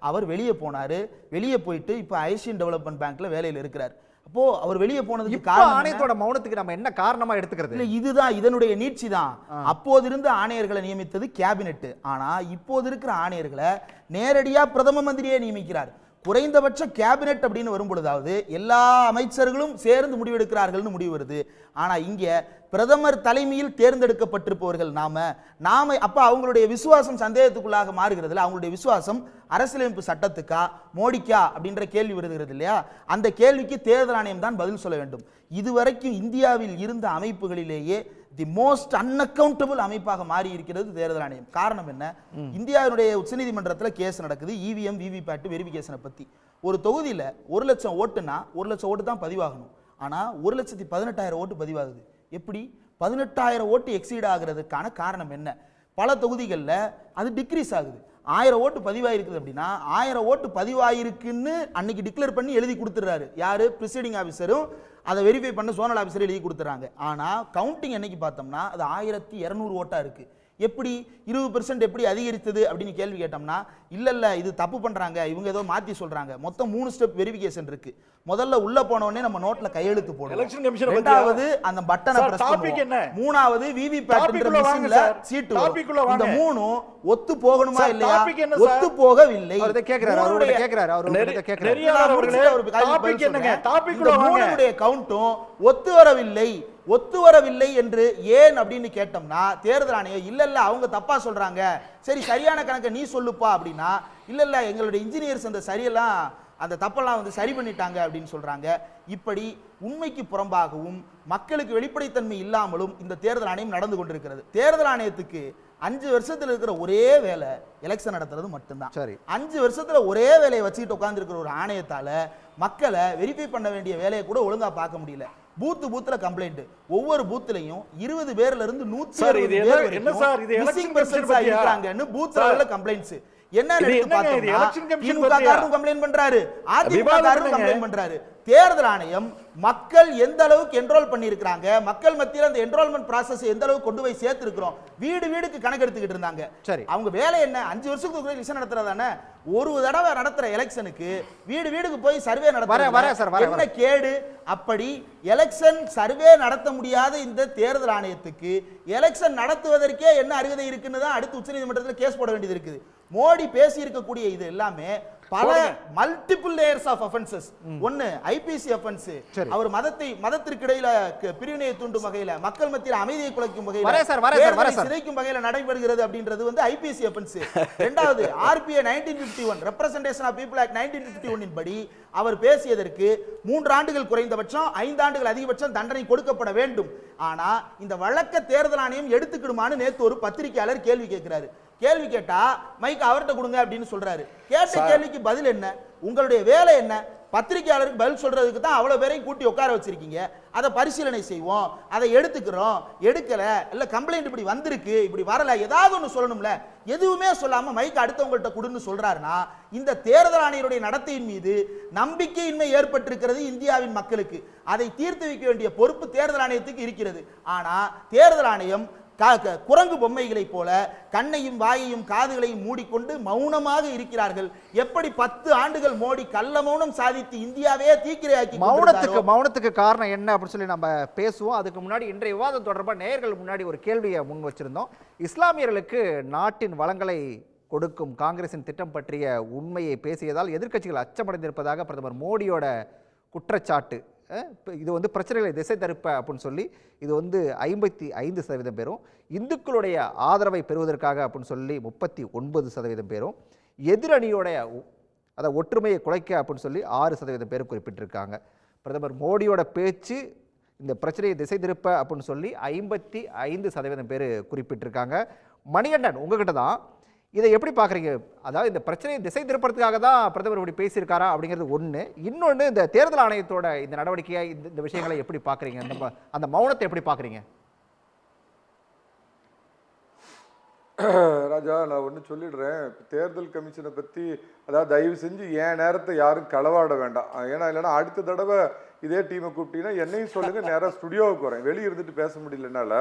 அவர் வெளியே போனாரு. வெளியே போயிட்டு இப்போ ஐசியன் டெவலப்மெண்ட் பேங்க்ல வேலையில் இருக்கிறார். அப்போ அவர் வெளியே போனதுக்கு இப்ப காரணம் என்ன? ஆணையத்தோட மௌனத்துக்கு நம்ம என்ன காரணமா எடுத்துக்கிறது? இல்ல, இதுதான் இதனுடைய நீட்சி தான். அப்போது இருந்த ஆணையர்களை நியமித்தது கேபினெட். ஆனா இப்போது இருக்கிற ஆணையர்களை நேரடியா பிரதம மந்திரியே நியமிக்கிறார். குறைந்தபட்ச கேபினெட் அப்படின்னு வரும்பொழுதாவது எல்லா அமைச்சர்களும் சேர்ந்து முடிவெடுக்கிறார்கள்னு முடிவு வருது. ஆனா இங்க பிரதமர் தலைமையில் தேர்ந்தெடுக்கப்பட்டிருப்பவர்கள் நாம அப்ப அவங்களுடைய விசுவாசம் சந்தேகத்துக்குள்ளாக மாறுகிறது. அவங்களுடைய விசுவாசம் அரசியலமைப்பு சட்டத்துக்கா மோடிக்கா அப்படின்ற கேள்வி வருகிறது இல்லையா? அந்த கேள்விக்கு தேர்தல் ஆணையம் தான் பதில் சொல்ல வேண்டும். இதுவரைக்கும் இந்தியாவில் இருந்த அமைப்புகளிலேயே தி மோஸ்ட் அன்அக்கவுண்டபிள் அமைப்பாக மாறி இருக்கிறது தேர்தல் ஆணையம். காரணம் என்ன? இந்தியாவுடைய உச்சநீதிமன்றத்தில் கேஸ் நடக்குது இவிஎம் விவிபேட் வெரிஃபிகேஷனை பத்தி. ஒரு தொகுதியில் 1 லட்சம் ஓட்டுனா 1 லட்சம் ஓட்டு தான் பதிவாகணும். ஆனா 1,18,000 ஓட்டு பதிவாகுது. எப்படி 18,000 ஓட்டு எக்ஸீட் ஆகிறதுக்கான காரணம் என்ன? பல தொகுதிகளில் அது டிக்ரீஸ் ஆகுது. 1000 ஓட்டு பதிவாயிருக்குது அப்படின்னா 1000 ஓட்டு பதிவாயிருக்குன்னு அன்னைக்கு டிக்ளேர் பண்ணி எழுதி கொடுத்துறாரு யாரு? பிரிசைடிங் ஆஃபீஸரும் அதை வெரிஃபை பண்ண சோனல் ஆஃபீஸர் எழுதி கொடுத்துறாங்க. ஆனா கவுண்டிங் என்னைக்கு பார்த்தோம்னா அது 1200 ஓட்டா இருக்கு. எப்படி 20% எப்படி அதிகரித்தது அப்படின்னு கேள்வி கேட்டோம்னா இல்ல இது தப்பு பண்றாங்க, இவங்க ஏதோ மாத்தி சொல்றாங்க. மொத்தம் 3 ஸ்டெப் வெரிஃபிகேஷன் இருக்கு. முதல்ல உள்ள போனவனே நம்ம நோட்ல கையெழுத்து போடுவோம். இரண்டாவது அந்த பட்டனை பிரஸ் பண்ணுவோம். மூணாவது விவிபேட்ன்ற மிஷின்ல சீட்டு வரும். இந்த மூணும் ஒத்து போகணுமா இல்லையா? ஒத்து போகவில்லை. அவரே கேக்குறாரு அவரோட கேக்குறாரு. மூணுடைய கவுண்டும் ஒத்து வரவில்லை. ஒத்து வரவில்லை என்று ஏன் அப்படின்னு கேட்டோம்னா தேர்தல் ஆணையம் இல்ல அவங்க தப்பா சொல்றாங்க, சரி சரியான கணக்கை நீ சொல்லுப்பா அப்படின்னா இல்ல எங்களுடைய இன்ஜினியர்ஸ் அந்த சரியெல்லாம் அந்த தப்பெல்லாம் வந்து சரி பண்ணிட்டாங்க அப்படின்னு சொல்றாங்க. இப்படி உண்மைக்கு புறம்பாகவும் மக்களுக்கு வெளிப்படைத்தன்மை இல்லாமலும் இந்த தேர்தல் ஆணையம் நடந்து கொண்டிருக்கிறது. தேர்தல் ஆணையத்துக்கு 5 வருஷத்துல இருக்கிற ஒரே வேலை எலெக்ஷன் நடத்துறது மட்டும்தான். 5 வருஷத்துல ஒரே வேலையை வச்சுக்கிட்டு உட்கார்ந்து இருக்கிற ஒரு ஆணையத்தால மக்களை வெரிஃபை பண்ண வேண்டிய வேலையை கூட ஒழுங்கா பார்க்க முடியல. பூத்துல கம்ப்ளைண்ட், ஒவ்வொரு பூத்லயும் 20 பேர்ல இருந்து 160 பேர் மிஸ்ஸிங் பர்சன்ஸ் இருக்காங்கன்னு பூத் லெவல்ல கம்ப்ளைண்ட்ஸ். என்ன திமுக காரரும் கம்ப்ளைண்ட் பண்றாரு, அதிமுக காரரும் கம்ப்ளைண்ட் பண்றாரு. தேர்தல் ஆணையம் மக்கள் எந்த அளவுக்கு என்ரோல் பண்ணி இருக்காங்க, மக்கள் மத்தியில் அந்த என்ரோல்மெண்ட் ப்ராசஸ் எந்த அளவுக்கு கொண்டு போய் சேர்த்து இருக்கிறோம், வீடு வீடுக்கு கணக்கு எடுத்துக்கிட்டு இருந்தாங்க. சரி, அவங்க வேலை என்ன? 5 வருஷத்துக்கு எலெக்ஷன் நடத்துறதானே. ஒரு தடவை நடத்துற எலெக்ஷனுக்கு வீடு வீடுக்கு போய் சர்வே நடத்த என்ன கேடு? அப்படி எலெக்ஷன் சர்வே நடத்த முடியாத இந்த தேர்தல் ஆணையத்துக்கு எலெக்ஷன் நடத்துவதற்கே என்ன அருகதை இருக்குன்னு தான் அடுத்து உச்சநீதிமன்றத்தில் கேஸ் போட வேண்டியது இருக்குது. மோடி பேசி இருக்கக்கூடிய இது எல்லாமே பல மல்டிபிள் லேயர்ஸ் ஆஃப் அஃபென்சஸ். ஒன்னு ஐபிசி அஃபென்ஸ், அவர் மதத்திற்கு இடையில பிரிவினையை தூண்டும் வகையில, மக்கள் மத்தியில் அமைதியை குலைக்கும் வகையில, சிதைக்கும் வகையில நடைபெறுகிறது அப்படின்றது வந்து ஐபிசி அஃபென்ஸ். இரண்டாவது RPI 1951 representation of people act 1951 படி அவர் பேசியதற்கு 3 ஆண்டுகள் குறைந்தபட்சம் 5 ஆண்டுகள் அதிகபட்சம் தண்டனை கொடுக்கப்பட வேண்டும். ஆனா இந்த வழக்க தேர்தல் ஆணையம் எடுத்துக்கிடுமான்னு நேத்து ஒரு பத்திரிகையாளர் கேள்வி கேட்கிறாரு. கேள்வி கேட்டா மைக் அவர்கிட்ட கொடுங்க அப்படின்னு சொல்றாரு. கேட்ட கேள்விக்கு பதில் என்ன? உங்களுடைய வேலை என்ன? பத்திரிகையாளருக்கு பதில் சொல்றதுக்கு தான் அவ்வளவு பேரையும் கூட்டி உட்கார வச்சிருக்கீங்க. அதை பரிசீலனை செய்வோம், அதை எடுத்துக்கிறோம், எடுக்கல இல்ல கம்ப்ளைண்ட் இப்படி வந்திருக்கு இப்படி வரல ஏதாவது ஒன்று சொல்லணும்ல. எதுவுமே சொல்லாம மைக் அடுத்தவங்கள்ட்ட கொடுன்னு சொல்றாருன்னா இந்த தேர்தல் ஆணையருடைய நடத்தையின் மீது நம்பிக்கையின்மை ஏற்பட்டிருக்கிறது இந்தியாவின் மக்களுக்கு. அதை தீர்த்து வைக்க வேண்டிய பொறுப்பு தேர்தல் ஆணையத்துக்கு இருக்கிறது. ஆனா தேர்தல் ஆணையம் குரங்கு பொம்மைகளை போல கண்ணையும் வாயையும் காதுகளையும் மூடிக்கொண்டு மௌனமாக இருக்கிறார்கள். எப்படி 10 ஆண்டுகள் மோடி கள்ள மௌனம் சாதித்து இந்தியாவே தீக்கிரையாக்கி மௌனத்துக்கு காரணம் என்ன அப்படின்னு சொல்லி நம்ம பேசுவோம். அதுக்கு முன்னாடி இன்றைய விவாதம் தொடர்பாக நேயர்கள் முன்னாடி ஒரு கேள்வியை முன் வச்சிருந்தோம். இஸ்லாமியர்களுக்கு நாட்டின் வளங்களை கொடுக்கும் காங்கிரசின் திட்டம் பற்றிய உண்மையை பேசியதால் எதிர்க்கட்சிகள் அச்சமடைந்திருப்பதாக பிரதமர் மோடியோட குற்றச்சாட்டு. இது வந்து பிரச்சனைகளை திசை திருப்ப அப்படின்னு சொல்லி இது வந்து 55% பேரும், இந்துக்களுடைய ஆதரவை பெறுவதற்காக அப்படின்னு சொல்லி 39% பேரும், எதிரணியோடைய அதை ஒற்றுமையை குலைக்க அப்படின்னு சொல்லி 6% பேர் குறிப்பிட்டிருக்காங்க. பிரதமர் மோடியோட பேச்சு இந்த பிரச்சனையை திசை திருப்ப அப்படின்னு சொல்லி 55% பேர் குறிப்பிட்டிருக்காங்க. மணிகண்டன், உங்ககிட்ட தான் இதை எப்படி பார்க்குறீங்க? அதாவது இந்த பிரச்சனையை திசை திருப்பறதுக்காக தான் பிரதமர் இப்படி பேசியிருக்காரா அப்படிங்கிறது ஒன்று. இன்னொன்று, இந்த தேர்தல் ஆணையத்தோட இந்த நடவடிக்கையை இந்த விஷயங்களை எப்படி பார்க்குறீங்க? அந்த மௌனத்தை எப்படி பார்க்குறீங்க? ராஜா, நான் ஒன்று சொல்லிடுறேன். தேர்தல் கமிஷனை பற்றி அதாவது தயவு செஞ்சு என் நேரத்தை யாரும் களவாட வேண்டாம். ஏன்னா இல்லைன்னா அடுத்த தடவை இதே டீமை கூப்பிட்டீங்கன்னா என்னையும் சொல்லுங்கள், நேராக ஸ்டுடியோவுக்கு வரேன். வெளியே இருந்துட்டு பேச முடியலனால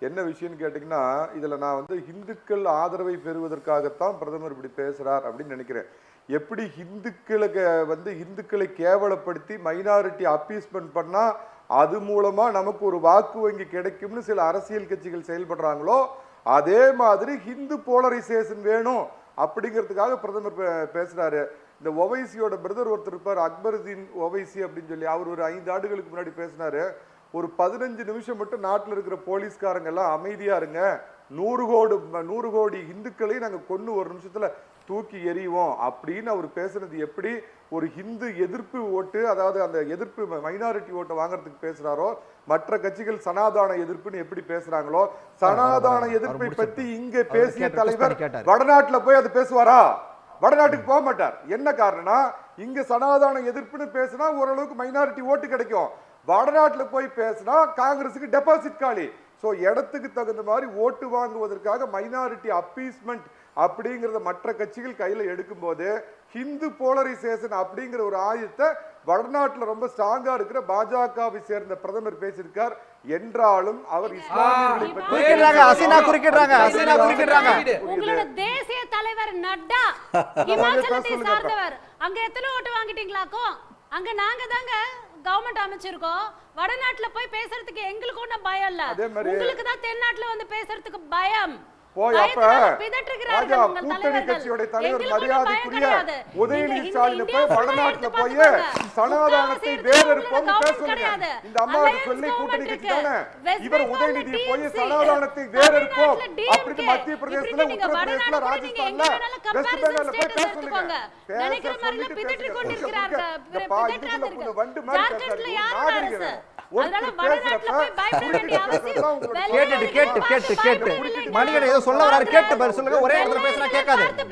என்ன விஷயம்னு கேட்டிங்கன்னா, இதில் நான் வந்து இந்துக்கள் ஆதரவை பெறுவதற்காகத்தான் பிரதமர் இப்படி பேசுகிறார் அப்படின்னு நினைக்கிறேன். எப்படி இந்துக்களுக்கு இந்துக்களை கேவலப்படுத்தி மைனாரிட்டி அப்பீஸ்மெண்ட் பண்ணா அது மூலமா நமக்கு ஒரு வாக்கு வங்கி கிடைக்கும்னு சில அரசியல் கட்சிகள் செயல்படுறாங்களோ அதே மாதிரி ஹிந்து போலரைசேஷன் வேணும் அப்படிங்கிறதுக்காக பிரதமர் பேசுறாரு. இந்த ஒவைசியோட பிரதர் ஒருத்தர் இருப்பார், அக்பருதீன் ஒவைசி அப்படின்னு சொல்லி, அவர் ஒரு 5 ஆண்டுகளுக்கு முன்னாடி பேசினாரு. ஒரு 15 நிமிஷம் மட்டும் நாட்டில் இருக்கிற போலீஸ்காரங்க எல்லாம் அமைதியா இருங்க, 100 கோடி இந்துக்களை நாங்கள் கொண்டு ஒரு நிமிஷத்துல தூக்கி எறிவோம் அப்படின்னு அவர் பேசுனது எப்படி ஒரு ஹிந்து எதிர்ப்பு ஓட்டு, அதாவது அந்த எதிர்ப்பு மைனாரிட்டி ஓட்டை வாங்குறதுக்கு பேசுறாரோ, மற்ற கட்சிகள் சனாதான எதிர்ப்புன்னு எப்படி பேசுறாங்களோ, சனாதான எதிர்ப்பை பத்தி இங்க பேசிய தலைவர் வடநாட்டுல போய் அது பேசுவாரா? வடநாட்டுக்கு போக மாட்டார். என்ன காரணம்னா இங்க சனாதான எதிர்ப்புன்னு பேசினா ஓரளவுக்கு மைனாரிட்டி ஓட்டு கிடைக்கும், வடநாட்டுல போய் பேசினா காங்கிரஸுக்கு டெபாசிட் காலி. சோ இடத்துக்கு தகுந்த மாதிரி ஓட்டு வாங்குவதற்காக மைனாரிட்டி அப்பீஸ்மெண்ட் அப்படிங்கறத மற்ற கட்சிகள் கையில எடுக்கும் போது ஹிந்து போலரைசேஷன் அப்படிங்கிற ஒரு ஆயுதத்தை வடநாட்டுல ரொம்ப ஸ்ட்ராங்கா இருக்கிற பாஜகவை சேர்ந்த பிரதமர் பேசியிருக்கார். என்றாலும் அவர் இஸ்லாமியர்களை உங்களோட தேசிய தலைவர் நட்டா இமாச்சலத்தை சார்ந்தவர், அங்க எத்தனை ஓட்டு வாங்கிட்டீங்களாக்கோ? அங்க நாங்க தாங்க கவர்மெண்ட் அமைச்சிருக்கோம். வடநாட்டுல போய் பேசுறதுக்கு எங்களுக்கு ஒன்றும் பயம் இல்ல, உங்களுக்கு தான் தென்னாட்டுல வந்து பேசுறதுக்கு பயம். கூட்டணி கட்சியோட தலைவர் மரியாதைக்குரிய உதயநிதி ஸ்டாலின் போய் வடநாட்டுல போய் சனாதானத்தை வேறறுப்போம் பேசுறாங்க. இந்த அம்மாவுக்கு சொல்லி கூட்டணி கட்சி தானே இவர் உதயநிதி போய் சனாதானத்தை வேறறுப்போம் அப்படின்னு மத்திய பிரதேசத்துல, உத்தரப்பிரதேசத்துல, ராஜஸ்தான்ல, வெஸ்ட் பெங்கால்ல போய் பேச சொல்லுங்க. வண்டு மாதிரி பேசுறாங்க.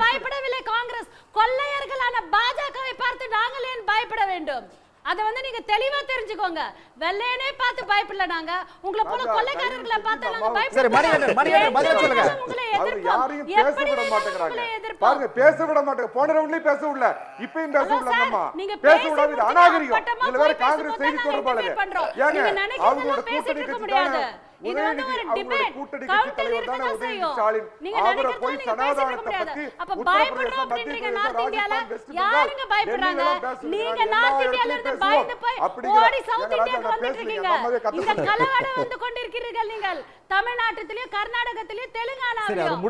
பயப்படவில்லை காங்கிரஸ், கொள்ளையர்களான பாஜகவை பார்த்து நாங்கள் ஏன் பயப்பட வேண்டும்? அதை வந்து நீங்க தெளிவா தெரிஞ்சுக்கோங்க. வெள்ளையனே பார்த்து பயப்படல, நாங்க உங்களை போல கொள்ளைக்காரர்களை பார்த்து நாங்க பயப்படல. யாரையும் பேச விட மாட்டேங்கிறாங்க பாருங்க, பேச விட மாட்டேங்க. போன ரவுண்ட்லயே பேச விடல, இப்பயும் பேச விடல. அம்மா பேச விடாது, அநாகரிகம். இதுல வேற காங்கிரஸ் செய்தி தொடர்பாளர் ஏங்க அவங்களோட கூட்டணி கட்சி தானே உதயநிதி, அவங்களோட கூட்டணி கட்சி தலைவர் தானே உதயநிதி ஸ்டாலின். அவரை போய் சனாதானத்தை பத்தி உத்தரப்பிரதேசம், மத்திய பிரதேசம், ராஜஸ்தான், வெஸ்ட் யாருங்க பயப்படுறாங்க? நீங்க நார்த் இந்தியால இருந்து பயந்து போய் ஓடி சவுத் இந்தியாக்கு வந்துட்டீங்க. இந்த கலவரம் வந்து கொண்டிருக்கிறீர்கள் நீங்கள் தமிழ்நாட்டிலயும் கர்நாடகத்திலயும் தெலுங்கானாவிலும்.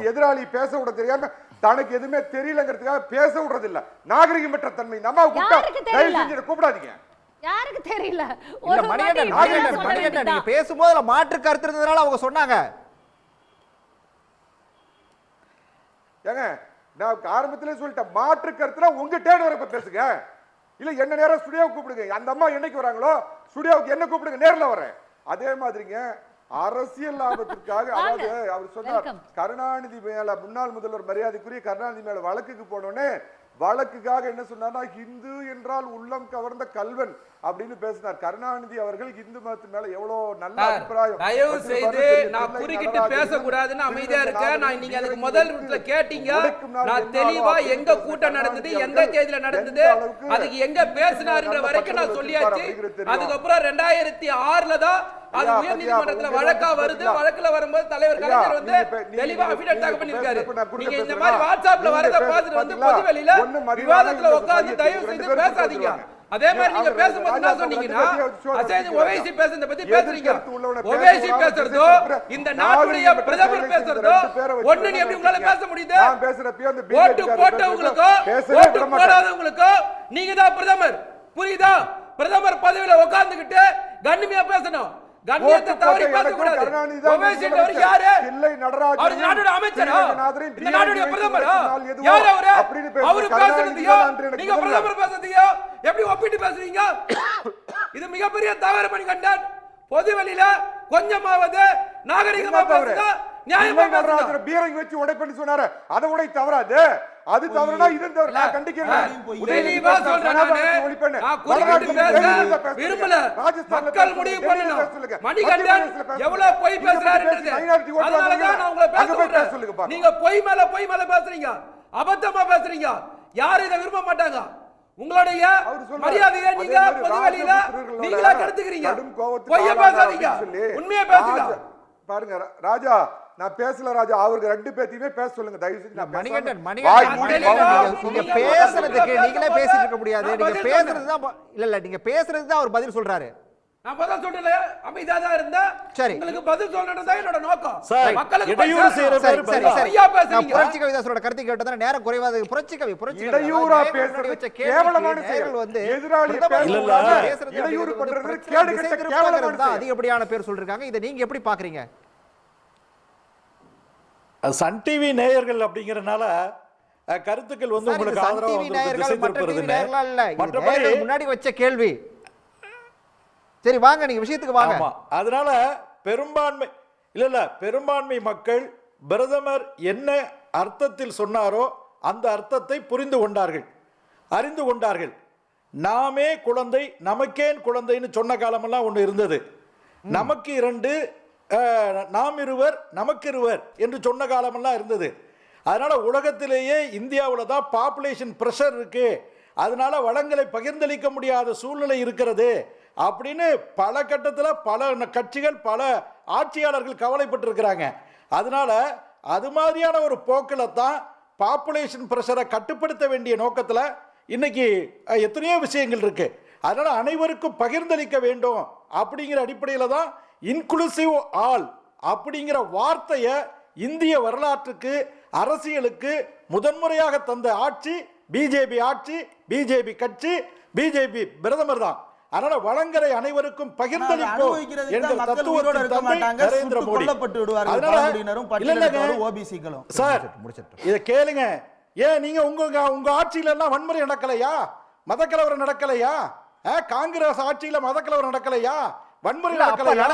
எதிராளி பேச விட தெரியாம தனக்கு எதுவுமே தெரியலங்கிறதுக்காக பேச விடுறது இல்ல, நாகரிகமற்ற தன்மை. நம்ம கூப்பிடாதீங்க. யாருக்கு தெரியல? நீங்க பேசும்போது மாற்று கருத்து இருந்ததுனால அவங்க சொன்னாங்க. ஏங்க நான் ஆரம்பத்திலே சொல்லிட்டேன், மாற்று கருத்துல உங்க டேர்ன் வரப்ப பேசுங்க, இல்ல என்ன நேரம் ஸ்டுடியோவுக்கு கூப்பிடுங்க. அந்த அம்மா என்னைக்கு வராங்களோ ஸ்டுடியோவுக்கு என்ன கூப்பிடுங்க, நேர்ல வரேன். அதே மாதிரிங்க அரசியல் லாபத்திற்காக, அதாவது அவர் சொன்னார் கருணாநிதி மேல, முன்னாள் முதல்வர் மரியாதைக்குரிய கருணாநிதி மேல வழக்குக்கு போனோடனே வழக்குக்காக என்ன சொன்னார்னா ஹிந்து என்றால் உள்ளம் கவர்ந்த கல்வன் அப்படின்னு பேசினார். கருணாநிதி அவர்கள் இந்து மதத்தின் மேல எவ்வளவு நல்ல அபிப்பிராயம். தயவு செய்து நான் குறுக்கிட்டு பேசக்கூடாதுன்னு அமைதியா இருக்கேன். நான் நீங்க அதுக்கு முதல் ரூட்ல கேட்டீங்க, நான் தெளிவா எங்க கூட்டம் நடந்தது, எந்த தேதியில நடந்தது, அதுக்கு எங்க பேசினாருன்ற வரைக்கும் நான் சொல்லியாச்சு. அதுக்கப்புறம் 2006ல தான் அது உயர் நீதிமன்றத்துல வழக்கா வருது. வழக்குல வரும்போது தலைவர் கலைஞர் வந்து தெளிவா அபிடேட் தாக்கல் பண்ணிருக்காரு. நீங்க இந்த மாதிரி வாட்ஸ்அப்ல வரத பார்த்துட்டு வந்து பொதுவெளியில விவாதத்துல உட்கார்ந்து தயவு செய்து பேசாதீங்க. அதே மாதிரி நீங்க பேசும்போது என்ன சொன்னீங்கன்னா அசைது ஓவைசி பேசுறத பத்தி பேசுறீங்க. ஓவைசி பேசுறதோ இந்த நாட்டுடைய பிரதமர் பேசுறதோ ஒண்ணு நீ எப்படி உங்களால பேச முடியுது? ஓட்டு போட்டவங்களுக்கோ ஓட்டு போடாதவங்களுக்கோ நீங்க தான் பிரதமர், புரியுதா? பிரதமர் பதவியில உட்கார்ந்துகிட்டு கண்ணியமா பேசணும், கண்ணியத்தை தவறி பேசக்கூடாது. ஓவைசி யாரு? அவர் நாட்டோட அமைச்சரா? இந்த நாட்டுடைய பிரதமரா? யார் அவரு? அவரு பேசுறதையோ நீங்க பிரதமர் பேசுறதையோ எப்படி ஒப்பிட்டு பேசுறீங்க? இது மிகப்பெரிய தவறு பண்ணி கண்டான். பொதுவெளியில கொஞ்சமாவது நாகரிகமா பேசுங்க, நியாயமா பேசுங்க. பீரங்கி வச்சு உடைப்பன்னு சொன்னாரு, அதை உடை தவறாது. அது தவறுனா இது தவறு. நான் கண்டிக்கிறேன். தெளிவா சொல்றேன் நானு. நான் குறிப்பிட்டு பேச விரும்பல. மக்கள் முடிவு பண்ணணும். மணிகண்டன் எவ்வளவு பொய் பேசுறாருன்றது. அதனால தான் நான் உங்களை பேச சொல்றேன். நீங்க பொய் மேல பேசுறீங்க, அபத்தமா பேசுறீங்க. யாரும் இதை விரும்ப மாட்டாங்க. உங்களுடைய மரியாதையை நீங்க பொதுவெளியில நீங்களா கெடுத்துக்கிறீங்க. பொய்ய பேசாதீங்க, உண்மையை பேசுங்க. பாருங்க ராஜா, நான் பேசல ராஜா. அவருக்கு 2 பேத்தையுமே பேச சொல்லுங்க தயவு செஞ்சு. நான் மணிகண்டன் வாய் மூடி நீங்க பேசுறதுக்கு நீங்களே பேசிட்டு இருக்க முடியாது. நீங்க பேசுறது தான் இல்ல நீங்க பேசுறது தான் அவர் பதில் சொல்றாரு. நான் பதில் சொல்லல, அமைதியா தான் இருந்தா சரி. உங்களுக்கு பதில் சொல்லணும் தான் என்னோட நோக்கம். சார், மக்களுக்கு இடையூறு செய்யற சரி சரி சரி. ஐயா பேசுறீங்க. நான் புரட்சி கவிதாசரோட கருத்து கேட்டதால நேரம் குறைவாது. புரட்சி கவி இடையூறா பேசுறது கேவலமான செயல். எதிராளி பேசுறது இடையூறு பண்றது கேடுகெட்ட கேவலமான செயல். அதிகப்படியான பேர் சொல்றாங்க. இதை நீங்க எப்படி பாக்குறீங்க? சன் டிவி நேயர்கள் அப்படிங்கறனால கருத்துக்கள் வந்து உங்களுக்கு ஆதரவா திசை திருப்புறது மற்றபடி முன்னாடி வச்ச கேள்வி. சரி வாங்க, நீங்க விஷயத்துக்கு வாங்க. ஆமா, அதனால பெரும்பான்மை இல்ல பெரும்பான்மை மக்கள் பிரதமர் என்ன அர்த்தத்தில் சொன்னாரோ அந்த அர்த்தத்தை புரிந்து கொண்டார்கள், அறிந்து கொண்டார்கள். நாமே குழந்தை நமக்கேன் குழந்தைன்னு சொன்ன காலமெல்லாம் ஒன்று இருந்தது. நமக்கு 2 நாம் இருவர் நமக்கு இருவர் என்று சொன்ன காலமெல்லாம் இருந்தது. அதனால உலகத்திலேயே இந்தியாவில் தான் பாப்புலேஷன் பிரஷர் இருக்கு, அதனால வளங்களை பகிர்ந்தளிக்க முடியாத சூழ்நிலை இருக்கிறது அப்படின்னு பல கட்டத்தில் பல கட்சிகள் பல ஆட்சியாளர்கள் கவலைப்பட்டிருக்கிறாங்க. அதனால அது மாதிரியான ஒரு போக்கில் தான் பாப்புலேஷன் பிரஷரை கட்டுப்படுத்த வேண்டிய நோக்கத்தில் இன்னைக்கு எத்தனையோ விஷயங்கள் இருக்கு. அதனால அனைவருக்கும் பகிர்ந்தளிக்க வேண்டும் அப்படிங்கிற அடிப்படையில் தான் இன்க்ளூசிவ் ஆல் அப்படிங்கிற வார்த்தையை இந்திய வரலாற்றுக்கு அரசியலுக்கு முதன்முறையாக தந்த ஆட்சி பிஜேபி ஆட்சி, பிஜேபி கட்சி, பிஜேபி பிரதமர் தான். அதனால வளங்களை அனைவருக்கும் பகிர்ந்தளிப்போம் என்கிற தத்துவத்தின் தந்தை நரேந்திர மோடி. சார் இதை கேளுங்க, ஏன் நீங்க உங்க ஆட்சியில எல்லாம் வன்முறை நடக்கலையா? மதக்கலவரம் நடக்கலையா? காங்கிரஸ் ஆட்சியில மதக்கலவரம் நடக்கலையா? வன்முறை நடக்கலையா?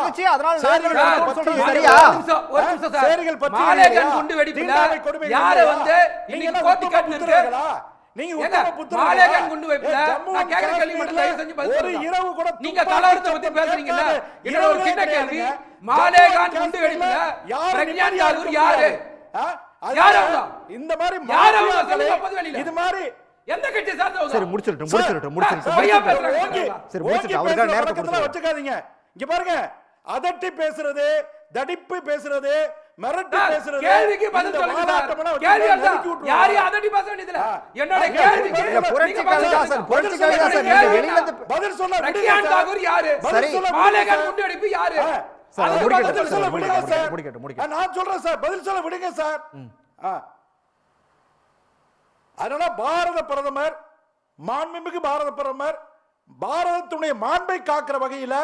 சேரிகள் பற்றி குண்டு வெடிப்புல யார வந்து நீங்க கோத்தி காட்டுனீங்க? நீங்க மாலேகான் குண்டு வைப்புல நான் கேக்குற கேள்வி மட்டும் தயவு செஞ்சு பதில் சொல்லுங்க. ஒரு இரவு கூட நீங்க கலவரத்தை பத்தி பேசுறீங்கல, இது ஒரு சின்ன கேள்வி. மாலேகான் குண்டு வெடிப்புல பிரக்ஞான் தாகூர் யாரு? யாரு இந்த மாதிரி இது மாதிரி எந்த கட்சி சார்ந்தவங்க? சரி முடிச்சிரட்டும். சரி முடிச்சிரட்டும். அவர்தான் நேரத்தை கொடுத்து வச்சுக்காதீங்க. இங்க பாருங்க, அதட்டி பேசுறது, தடிப்பு பேசுறது, மிரட்டி பேசுறது, கேள்விக்கு பதில் சொல்லுங்க சார். கேள்வி யார் அதட்டி பேச வேண்டியது இல்ல. என்னோட கேள்விக்கு புரட்சி கவிதாசன் நீங்க வெளியில வந்து பதில் சொல்ல பிரக்ஞான் தாகூர் யாரு? சரி மாலேகான் குண்டு வெடிப்பு யாரு? முடிக்கட்டும். நான் சொல்றேன் சார், பதில் சொல்ல விடுங்க சார். அதனால பாரத பிரதமர், மாண்புமிகு பாரத பிரதமர் பாரதத்துடைய மாண்பை காக்கிற வகையில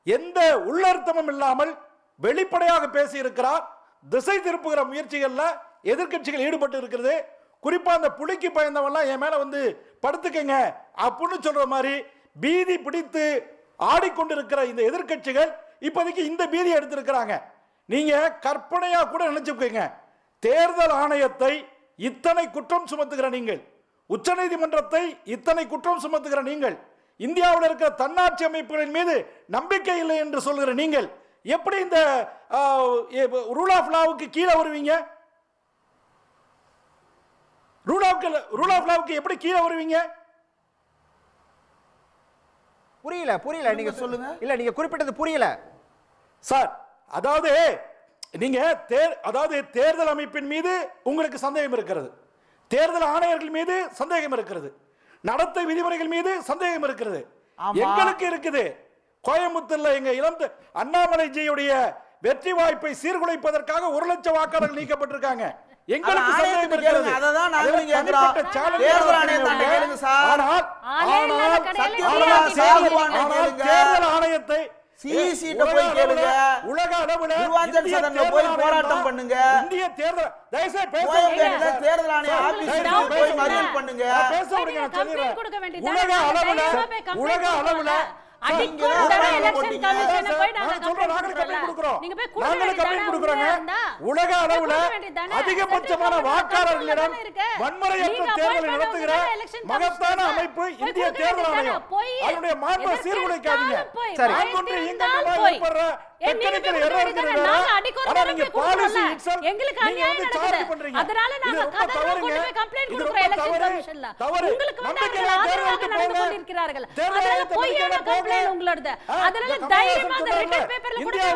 எந்த உள்ளர்த்தமும் இல்லாமல் வெளிப்படையாக பேசி இருக்கிறார். திசை திருப்புகிற முயற்சிகள்ல எதிர்க்கட்சிகள் ஈடுபட்டு இருக்கிறது. குறிப்பா அந்த புலிக்கு பயந்தவெல்லாம் என் மேல வந்து படுத்துக்கங்க அப்படின்னு சொல்ற மாதிரி பீதி பிடித்து ஆடிக்கொண்டிருக்கிற இந்த எதிர்க்கட்சிகள் இப்போதைக்கு இந்த பீதி எடுத்திருக்கிறாங்க. நீங்க கற்பனையா கூட நினைச்சுக்கோங்க, தேர்தல் ஆணையத்தை இத்தனை குற்றம் சுமத்துகிற நீங்கள், உச்சநீதிமன்றத்தை இத்தனை குற்றம் சுமத்துகிற நீங்கள், இந்தியாவில் இருக்கிற தன்னாட்சி அமைப்புகளின் மீது நம்பிக்கை இல்லை என்று சொல்கிற நீங்கள் எப்படி இந்த ரூல் ஆஃப் லாவுக்கு கீழே வருவீங்க? ரூல் ஆஃப் லாவுக்கு எப்படி கீழே வருவீங்க? புரியல நீங்க சொல்லுங்க. இல்ல நீங்க குறிப்பிட்டது புரியல சார். அதாவது நீங்க தேர்தல் அமைப்பின் மீது உங்களுக்கு சந்தேகம் இருக்கிறது, தேர்தல் ஆணையர்கள் மீது சந்தேகம் இருக்கிறது, நடத்தை விதிமுறைகள் மீது சந்தேகம் இருக்கிறது. எங்களுக்கு இருக்குது. கோயம்புத்தூர்ல எங்க இளம் அண்ணாமலைஜியுடைய வெற்றி வாய்ப்பை சீர்குலைப்பதற்காக 1 லட்சம் வாக்காளர்கள் நீக்கப்பட்டிருக்காங்க. எங்களுக்கு சந்தேகம் இருக்கிறது. அததான் நாங்களும் கேக்குறோம். தேர்தல் ஆணையத்தை கேளுங்க சார். தேர்தல் ஆணையத்தை சிஇசிட்ட போய் கேளுங்க. உலக அளவுல திருவாஞ்சன் சதன்ல போய் போராட்டம் பண்ணுங்க. இந்திய தேர்தல் தயவுசெய்து பேசுங்க. தேர்தல் ஆணைய ஆபீஸ்ல போய் மறியல் பண்ணுங்க. பேச விடுங்க, நான் சொல்றேன். உலக அளவுல உலக அளவுல அதிகபட்சமான வாக்காளர்களிடம் வன்முறையற்ற தேர்தலை நடத்துகிற மகத்தான அமைப்பு இந்திய தேர்தல் ஆணையம். அதனுடைய மாண்பை சீர்குலைக்காதீங்க. டெக்னிக்கல் எரர் இருக்குது ஆனா நீங்க பாலிசி இட்செல்ஃப் எங்களுக்கு நீங்க அநியாயம் வந்து சார்ஜ் நடக்குது. பண்றீங்க அதனால நாங்க கதறோம் கொண்டு போய் கம்ப்ளைன்ட் கொடுக்கிறோம் எலெக்ஷன் கமிஷன்ல. உங்களுக்கு வந்து ஆதரவாக நடந்து கொண்டிருக்கிறார்கள். அதனால பொய்யான கம்ப்ளைன்ட் உங்களோடது. அதனால தைரியமா அந்த ரிட்டன் பேப்பர்ல கொடுங்க.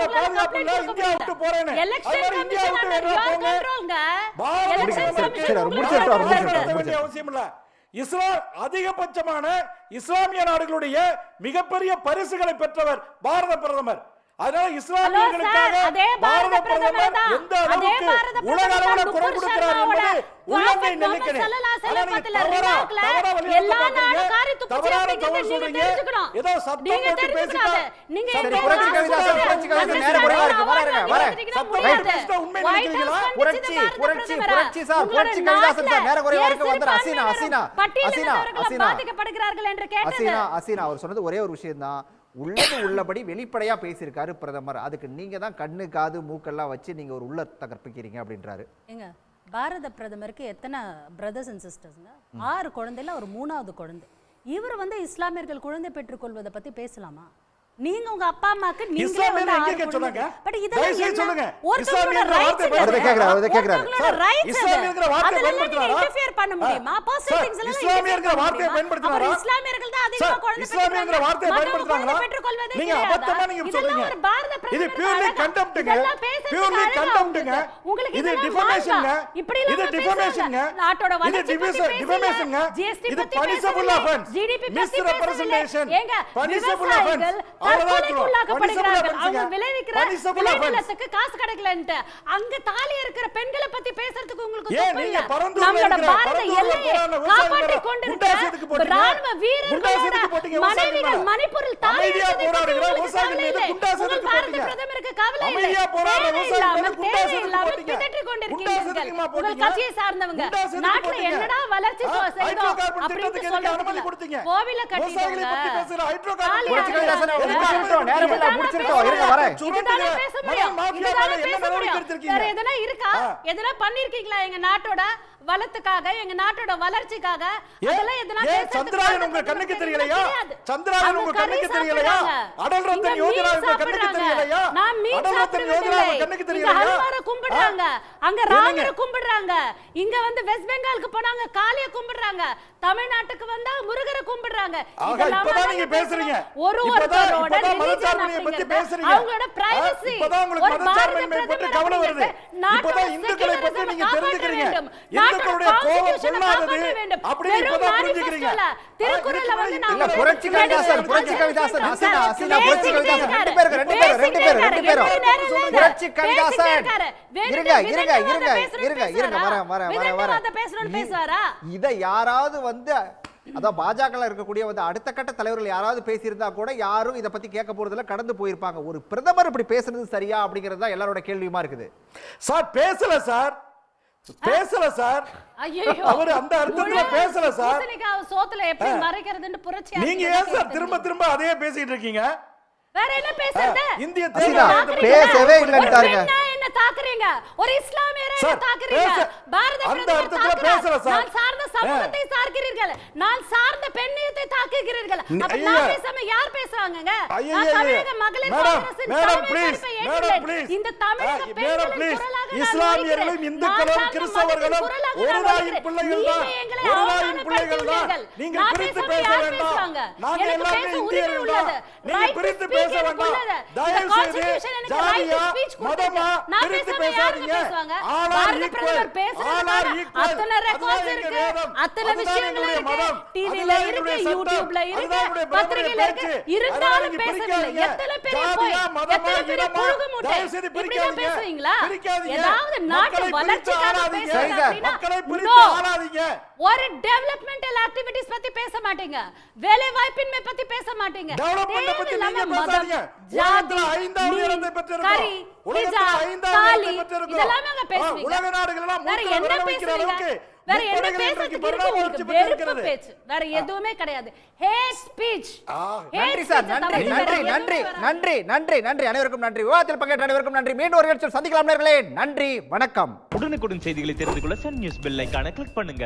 இந்தியா விட்டு போறேன்னு எலெக்ஷன் கமிஷன் கண்ட்ரோல்ங்க. எலெக்ஷன் கமிஷன் அவசியம் இல்ல. இஸ்லாம் அதிகபட்சமான இஸ்லாமிய நாடுகளுடைய மிகப்பெரிய பரிசுகளை பெற்றவர் பாரத பிரதமர். அதனால இஸ்லாமியர்களுக்காக பாரத பிரதமர் எந்த அளவுக்கு உலக அளவில் குரல் கொடுக்கிறார் என்பது உள்ளங்கை நெல்லிக்கனே. ஏதோ சத்தம் போட்டு பேசிட்டா அவர் சொன்னது ஒரே ஒரு விஷயம் தான், உள்ளது உள்ளபடி வெளிப்படையா பேசியிருக்காரு பிரதமர். அதுக்கு நீங்க தான் கண்ணு காது மூக்கெல்லாம் வச்சு நீங்க ஒரு உள்ள தகர்ப்பிக்கிறீங்க அப்படின்றாரு. ஏங்க பாரத பிரதமருக்கு எத்தனை பிரதர்ஸ் அண்ட் சிஸ்டர்ஸ்ங்க? 6 குழந்தைல ஒரு 3வது குழந்தை. இவர் வந்து இஸ்லாமியர்கள் குழந்தை பெற்றுக் கொள்வதை பத்தி பேசலாமா? நீங்க உங்க அப்பா அம்மாக்கு நீங்க இஸ்லாமியர் எங்க சொன்னாங்க? பட் இதெல்லாம் சொல்லுங்க. இஸ்லாமியர் வார்த்தை இஸ்லாமியர்ங்கற வார்த்தை பயன்படுத்துறாரா? இன்டர்ஃபியர் பண்ண முடியுமா? பர்சனல் திங்ஸ் எல்லாம் இஸ்லாமியர்ங்கற வார்த்தை பயன்படுத்துறாரா? இஸ்லாமியர்கள் தான் அதிகமா குழந்தை இஸ்லாமியர்ங்கற வார்த்தை பயன்படுத்துறாங்களா? நீங்க அபத்தமா நீங்க சொல்றீங்க. இது பியூர்லி கண்டெம்ப்ட்ங்க. பியூர்லி கண்டெம்ப்ட்ங்க. இது டிஃபமேஷன்ங்க. இது டிஃபமேஷன்ங்க. இது டிஃபமேஷன்ங்க. இது punishable offence. Misrepresentation. Punishable offence. விளைவிக்கிறதுக்கு காசு கிடைக்கலன்ட்டு அங்க தாலி இருக்கிற பெண்களை பத்தி பேசுறதுக்கு உங்களுக்கு நம்மளோட பாரத எல்லையை காப்பாற்றிக் கொண்டிருக்கிற ராணுவ வீரர்களோட மனைவிகள் மணிப்பூரில் தாலி உங்கள் பாரத பிரதமருக்கு கவலை உங்கள் கட்சியை சார்ந்தவங்க நாட்டுல என்னடா வளர்ச்சி செய்தோம் அப்படின்னு சொல்லுங்க. கோவில கட்டிட்டாங்க. எங்க நாட்டோட வளத்துக்காக எங்க நாட்டோட வளர்ச்சிக்காக சந்திராயன் உங்க கண்ணுக்கு தெரியலையா? சந்திராயன் உங்க கண்ணுக்கு தெரியலையா? அடல் ரத்தன் யோஜனா உங்க கண்ணுக்கு தெரியலையா? அடல் ரத்தன் யோஜனா உங்க கண்ணுக்கு தெரியலையா? ஹனுமார கும்பிடுறாங்க, அங்க ராமர கும்பிடுறாங்க, இங்க வந்து வெஸ்ட் பெங்காலுக்கு போனாங்க காளிய கும்பிடுறாங்க, தமிழ்நாட்டுக்கு வந்தா முருகரை கும்பிடுறாங்க. இப்பதான் நீங்க பேசுறீங்க. ஒருவரோட மதச்சார்பின்மையை பத்தி பேசுறீங்க. அவங்களோட பிரைவசி இப்பதான் உங்களுக்கு மதச்சார்பின்மையை பத்தி கவலை வருது. இப்பதான் இந்துக்களை பத்தி நீங்க தெரிஞ்சுக்கிறீங்க. இந்துக்களுடைய கோபம் சொல்லாதது அப்படி இப்பதான் புரிஞ்சுக்கிறீங்க. திருக்குறள்ல வந்து இல்ல புரட்சி கவிதாசன் அசினா புரட்சி கவிதாசன் ரெண்டு பேரும் புரட்சி கவிதாசன் இருங்க இத யாராவது வந்து அதான் பாஜக இருக்கக்கூடிய வந்து அடுத்த கட்ட தலைவர்கள் யாராவது பேசியிருந்தா கூட யாரும் இதை பத்தி கேட்க போறதுல கடந்து போயிருப்பாங்க. ஒரு பிரதமர் இப்படி பேசுறது சரியா அப்படிங்கிறது தான் எல்லாரோட கேள்வியுமா இருக்குது. சார் பேசல சார் அவர் அந்த அர்த்தத்துல பேசல சார். சோத்துல எப்படி மறைக்கிறதுன்னு புரட்சி நீங்க ஏன் சார் திரும்ப அதே பேசிட்டு இருக்கீங்க? வேற என்ன பேசுறது? இந்திய பேசவே இல்லன்றாங்க. என்ன தாக்குறீங்க? ஒரு இஸ்லாமியரை தாக்குறீங்க. பாரத அந்த அர்த்தத்துல பேசல சார். நான் சார்ந்த சமூகத்தை தாக்குகிறீர்கள், நான் சார்ந்த பெண்ணியத்தை தாக்குகிறீர்கள். அப்ப நான் பேசாம யார் பேசுறாங்கங்க? தமிழக மகளிர் காங்கிரஸின் மேடம் ப்ளீஸ் இந்த தமிழக பெண்களின் குரலாக இஸ்லாமியர்களும் இந்துக்களும் கிறிஸ்தவர்களும் ஒரு தாயின் பிள்ளைகள் தான். ஒரு தாயின் பிள்ளைகள் தான். நீங்க பிரித்து பேச வேண்டாம். நாங்க எல்லாரும் இந்தியர்கள் தான். நீங்க பிரித்து பேச வேண்டாம். தயவு செய்து ஜாதியா மதமா பிரித்து பேசாதீங்க. ஆனார் ஈக்குவல் அத்தனை ரெக்கார்ட்ஸ் இருக்கு, அத்தனை விஷயங்கள் இருக்கு, டிவில இருக்கு, யூடியூப்ல இருக்கு, பத்திரிகையில இருக்கு. இருந்தாலும் பேசவில்லை. எத்தனை பேர் புழுகு மூட்டை இப்படி தான் பேசுவீங்களா? ஏதாவது நாட்டு வளர்ச்சிக்காக பேசுறீங்க. ஒரு டெவலப்மெண்டல் ஆக்டிவிட்டீஸ் பத்தி பேச மாட்டீங்க, வேலை வாய்ப்பின்மை பத்தி பேச மாட்டீங்க. டெவலப்மென்ட் பத்தி நீங்க பேசாதீங்க. உலகத்துல 5வது இடத்தை பெற்றிருக்கோம். உலகத்துல 5வது இடத்தை பெற்றிருக்கோம். இதெல்லாம் நாங்க பேசுவீங்க. உலக நாடுகள் எல்லாம் வேற என்ன பேசுறீங்க? வேற என்ன பேசுறதுக்கு இருக்கு? வெறுப்பு பேச்சு வேற எதுவுமே கிடையாது. Hate speech. நன்றி சார், நன்றி அனைவருக்கும் நன்றி. விவாதத்தில் பங்கேற்ற அனைவருக்கும் நன்றி. மீண்டும் ஒரு நிகழ்ச்சியில் சந்திக்கலாம் நேயர்களே. நன்றி, வணக்கம். உடனுக்குடன் செய்திகளை தெரிந்து கொள்ள சன் நியூஸ் பெல் ஐகானை கிளிக் பண்ணுங்க.